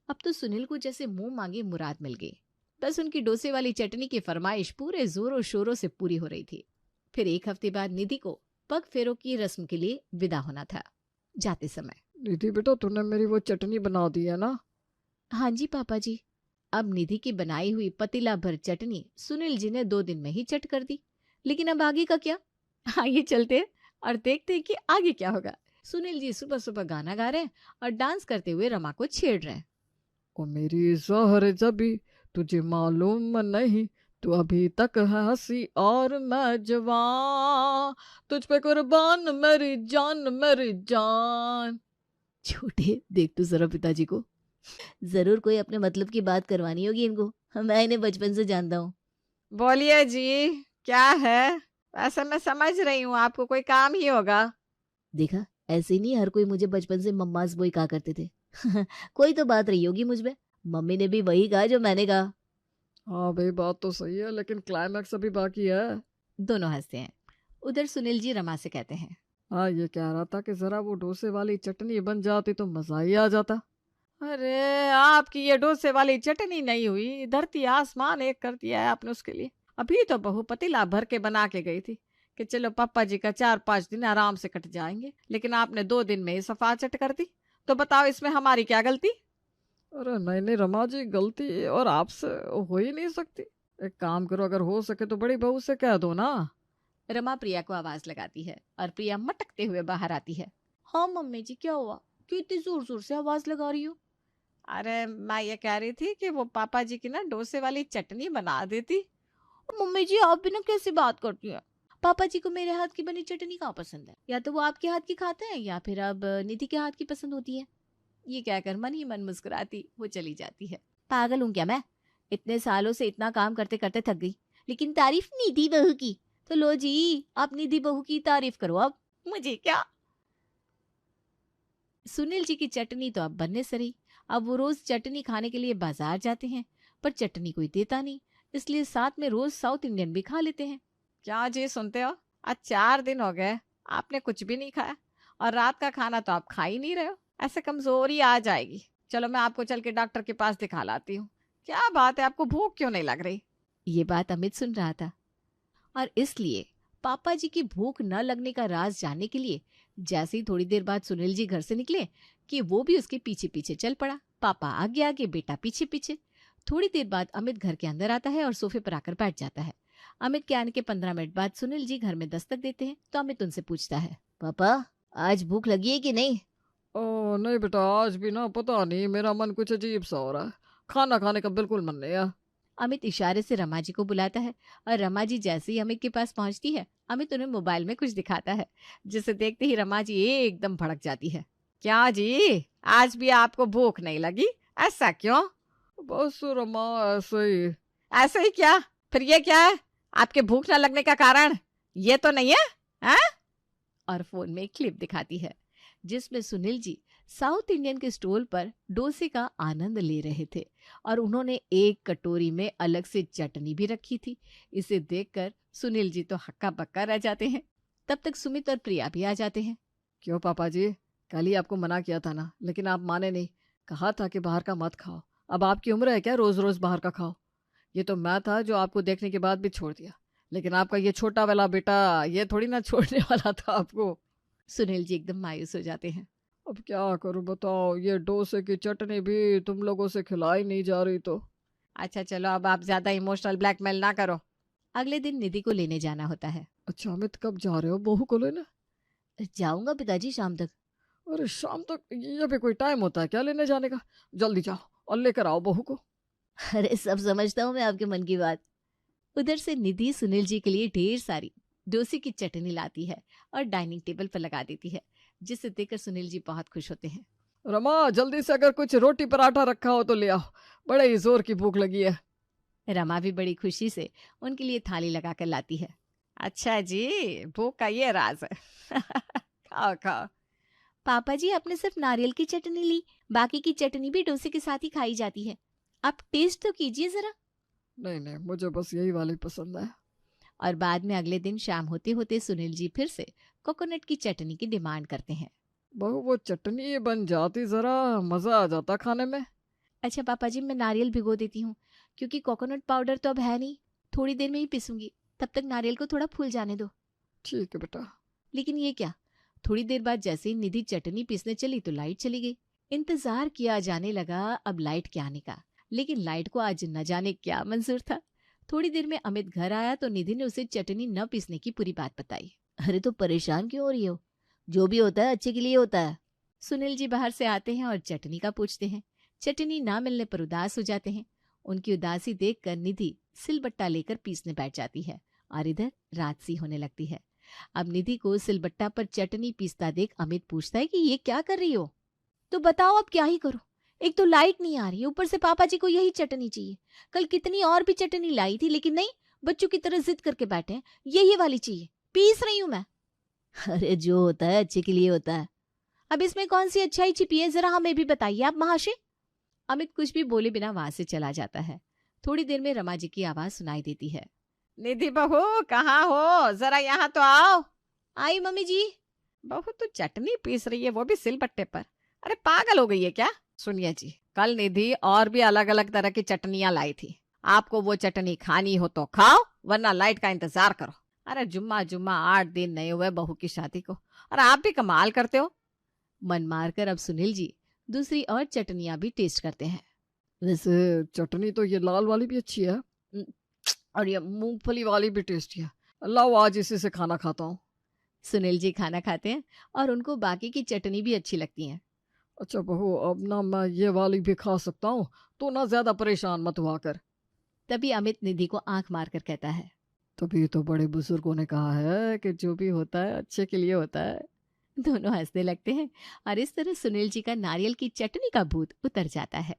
अब तो सुनील को जैसे मुंह मांगे मुराद मिल गई। बस उनकी डोसे वाली चटनी की फरमाइश पूरे जोरों शोरों से पूरी हो रही थी। फिर एक हफ्ते बाद निधि को पग फेरों की रस्म के लिए विदा होना था। जाते समय, निधि बेटा तूने मेरी वो चटनी बना दी है ना? हाँ जी पापा जी। अब निधि की बनाई हुई पतीला भर चटनी सुनील जी ने 2 दिन में ही चट कर दी। लेकिन अब आगे का क्या? आइए चलते हैं और देखते हैं कि आगे क्या होगा। सुनील जी सुबह सुबह गाना गा रहे हैं और डांस करते हुए रमा को छेड़ रहे हैं। ओ मेरी ज़हर जबी, तुझे मालूम नहीं, तू अभी तक है हंसी और मैं जवान, तुझ पे कुर्बान मेरी जान। छोटे देख तो जरा पिताजी को, जरूर कोई अपने मतलब की बात करवानी होगी इनको। मैं इन्हें बचपन से जानता हूँ। बोलिए जी, क्या है? वैसे मैं समझ रही हूँ आपको कोई काम ही होगा। देखा, ऐसे नहीं हर कोई मुझे बचपन से मम्माज बॉय कहा करते थे। कोई तो बात रही होगी मुझ में। मम्मी ने भी वही कहा जो मैंने कहा। हाँ भाई बात तो सही है, लेकिन क्लाइमैक्स अभी बाकी है। दोनों हंसते हैं। उधर सुनील जी रमा से कहते हैं, हाँ ये कह रहा था कि जरा वो डोसे वाली चटनी बन जाती तो मजा ही आ जाता। अरे आपकी ये डोसे वाली चटनी नहीं हुई, धरती आसमान एक कर दिया है आपने उसके लिए। अभी तो बहू पतीला भर के बना के गई थी कि चलो पापा जी का 4-5 दिन आराम से कट जाएंगे, लेकिन आपने 2 दिन में ही सफा चट कर दी। तो बताओ इसमें हमारी क्या गलती? अरे नहीं नहीं रमा जी, गलती और आपसे हो ही नहीं सकती। एक काम करो, अगर हो सके तो बड़ी बहू से कह दो ना। रमा प्रिया को आवाज लगाती है और प्रिया मटकते हुए बाहर आती है। हाँ मम्मी जी, क्या हुआ? क्यों इतनी जोर जोर से आवाज लगा रही हो? अरे मैं ये कह रही थी कि वो पापा जी की ना डोसे वाली चटनी बना देती। मम्मी जी आप भी ना कैसी बात करती है। पापा जी को मेरे हाथ की बनी चटनी कहाँ पसंद है, या तो वो आपके हाथ की खाते हैं या फिर अब निधि के हाथ की पसंद होती है। ये कहकर मन ही मन मुस्कुराती वो चली जाती है। पागल हूँ क्या मैं, इतने सालों से इतना काम करते करते थक गई, लेकिन तारीफ निधि बहू की। तो लो जी आप निधि बहू की तारीफ करो, अब मुझे क्या। सुनील जी की चटनी तो अब बनने से रही। अब वो रोज चटनी खाने के लिए बाजार जाते हैं, पर चटनी कोई देता नहीं, इसलिए साथ में रोज साउथ इंडियन भी खा लेते हैं। क्या जी सुनते हो, आज 4 दिन हो गए आपने कुछ भी नहीं खाया, और रात का खाना तो आप खा ही नहीं रहे हो। ऐसे कमजोरी आ जाएगी। चलो मैं आपको चल के डॉक्टर के पास दिखा लाती हूँ। क्या बात है, आपको भूख क्यों नहीं लग रही? ये बात अमित सुन रहा था, और इसलिए पापा जी की भूख न लगने का राज जानने के लिए जैसे ही थोड़ी देर बाद सुनील जी घर से निकले कि वो भी उसके पीछे पीछे चल पड़ा। पापा आगे आगे, बेटा पीछे पीछे। थोड़ी देर बाद अमित घर के अंदर आता है और सोफे पर आकर बैठ जाता है। अमित के आने के 15 मिनट बाद सुनील जी घर में दस्तक देते हैं, तो अमित उनसे पूछता है, पापा आज भूख लगी है कि नहीं? ओ नहीं बेटा, आज भी ना पता नहीं मेरा मन कुछ अजीब सा हो रहा है, खाना खाने का बिल्कुल मन नहीं है। अमित इशारे से रमा जी को बुलाता है, और रमा जी जैसे ही अमित के पास पहुंचती है, अमित उन्हें मोबाइल में कुछ दिखाता है, जिसे देखते ही रमा जी एकदम भड़क जाती है। क्या जी, आज भी आपको भूख नहीं लगी? ऐसा क्यों? बस रमा ऐसे ही। ऐसे ही क्या? फिर ये क्या है? आपके भूख न लगने का कारण ये तो नहीं है, हैं? और फोन में एक क्लिप दिखाती है जिसमें सुनील जी साउथ इंडियन के स्टॉल पर डोसे का आनंद ले रहे थे, और उन्होंने एक कटोरी में अलग से चटनी भी रखी थी। इसे देखकर सुनील जी तो हक्का बक्का रह जाते हैं। तब तक सुमित और प्रिया भी आ जाते हैं। क्यों पापा जी, कल ही आपको मना किया था ना, लेकिन आप माने नहीं। कहा था कि बाहर का मत खाओ। अब आपकी उम्र है क्या रोज रोज बाहर का खाओ? ये तो मैं था जो आपको देखने के बाद भी छोड़ दिया, लेकिन आपका ये छोटा वाला बेटा ये थोड़ी ना छोड़ने वाला था आपको। सुनील जी एकदम मायूस हो जाते हैं। अब क्या करूं बताओ, ये डोसे की चटनी भी तुम लोगों से खिलाई नहीं जा रही तो। अच्छा चलो, अब आप ज्यादा इमोशनल ब्लैकमेल ना करो। अगले दिन निधि को लेने जाना होता है। अच्छा अमित, कब जा रहे हो बहू को लेने? जाऊंगा पिताजी शाम तक। अरे शाम तक? ये भी कोई टाइम होता है क्या लेने जाने का? जल्दी जाओ और लेकर आओ बहू को। अरे सब समझता हूँ मैं आपके मन की बात। उधर से निधि सुनील जी के लिए ढेर सारी डोसे की चटनी लाती है और डाइनिंग टेबल पर लगा देती है, जिसे देखकर सुनील जी बहुत खुश होते हैं। रमा जल्दी से अगर कुछ रोटी पराठा रखा हो तो ले आओ, बड़े ही जोर की भूख लगी है। रमा भी बड़ी खुशी से उनके लिए थाली लगाकर लाती है। अच्छा जी, भूख का ये राज है। खाओ खाओ। पापा जी आपने सिर्फ नारियल की चटनी ली, बाकी की चटनी भी डोसे के साथ ही खाई जाती है, आप टेस्ट तो कीजिए जरा। नहीं नहीं, मुझे बस यही वाली पसंद है। और बाद में अगले दिन शाम होते होते सुनील जी फिर से कोकोनट की चटनी की डिमांड करते हैं। बहू वो चटनी बन जाती जरा मजा आ जाता खाने में। अच्छा पापा जी, मैं नारियल भिगो देती हूँ, क्योंकि कोकोनट पाउडर तो अब है नहीं, थोड़ी देर में ही पीसूंगी, तब तक नारियल को थोड़ा फूल जाने दो। ठीक है बेटा। लेकिन ये क्या, थोड़ी देर बाद जैसे ही निधि चटनी पीसने चली तो लाइट चली गई। इंतजार किया जाने लगा अब लाइट के आने का, लेकिन लाइट को आज न जाने क्या मंजूर था। थोड़ी देर में अमित घर आया तो निधि ने उसे चटनी न पीसने की पूरी बात बताई। अरे तो परेशान क्यों हो रही हो, जो भी होता है अच्छे के लिए होता है। सुनील जी बाहर से आते हैं और चटनी का पूछते हैं। चटनी ना मिलने पर उदास हो जाते हैं। उनकी उदासी देखकर निधि सिलबट्टा लेकर पीसने बैठ जाती है, और इधर रात सी होने लगती है। अब निधि को सिलबट्टा पर चटनी पीसता देख अमित पूछता है कि ये क्या कर रही हो? तो बताओ अब क्या ही करूं, एक तो लाइट नहीं आ रही, ऊपर से पापा जी को यही चटनी चाहिए। कल कितनी और भी चटनी लाई थी, लेकिन नहीं, बच्चों की तरह जिद करके बैठे हैं, यही वाली चाहिए, पीस रही हूं मैं। अरे जो होता है अच्छे के लिए होता है। अब इसमें कौन सी अच्छाई छिपी है, जरा हमें भी बताइए आप महाशय। अमित कुछ भी बोले बिना वहां से चला जाता है। थोड़ी देर में रमा जी की आवाज सुनाई देती है। निधि बहू कहाँ हो, जरा यहाँ तो आओ। आई मम्मी जी। बहू तो चटनी पीस रही है, वो भी सिलबट्टे पर। अरे पागल हो गई है क्या? सुनिए जी, कल निधि और भी अलग अलग तरह की चटनियां लाई थी। आपको वो चटनी खानी हो तो खाओ, वरना लाइट का इंतजार करो। अरे जुम्मा जुम्मा 8 दिन नहीं हुए बहू की शादी को, और आप भी कमाल करते हो। मन मारकर अब सुनील जी दूसरी और चटनियां भी टेस्ट करते हैं। वैसे चटनी तो ये लाल वाली भी अच्छी है, और ये मूंगफली वाली भी टेस्टी है। लाओ आज इसी से खाना खाता हूँ। सुनील जी खाना खाते हैं और उनको बाकी की चटनी भी अच्छी लगती है। अच्छा बहू, अब ना मैं ये वाली भी खा सकता हूँ, तो ना ज्यादा परेशान मत हुआ कर। तभी अमित निधि को आंख मारकर कहता है, तभी तो बड़े बुजुर्गों ने कहा है कि जो भी होता है अच्छे के लिए होता है। दोनों हंसने लगते हैं और इस तरह सुनील जी का नारियल की चटनी का भूत उतर जाता है।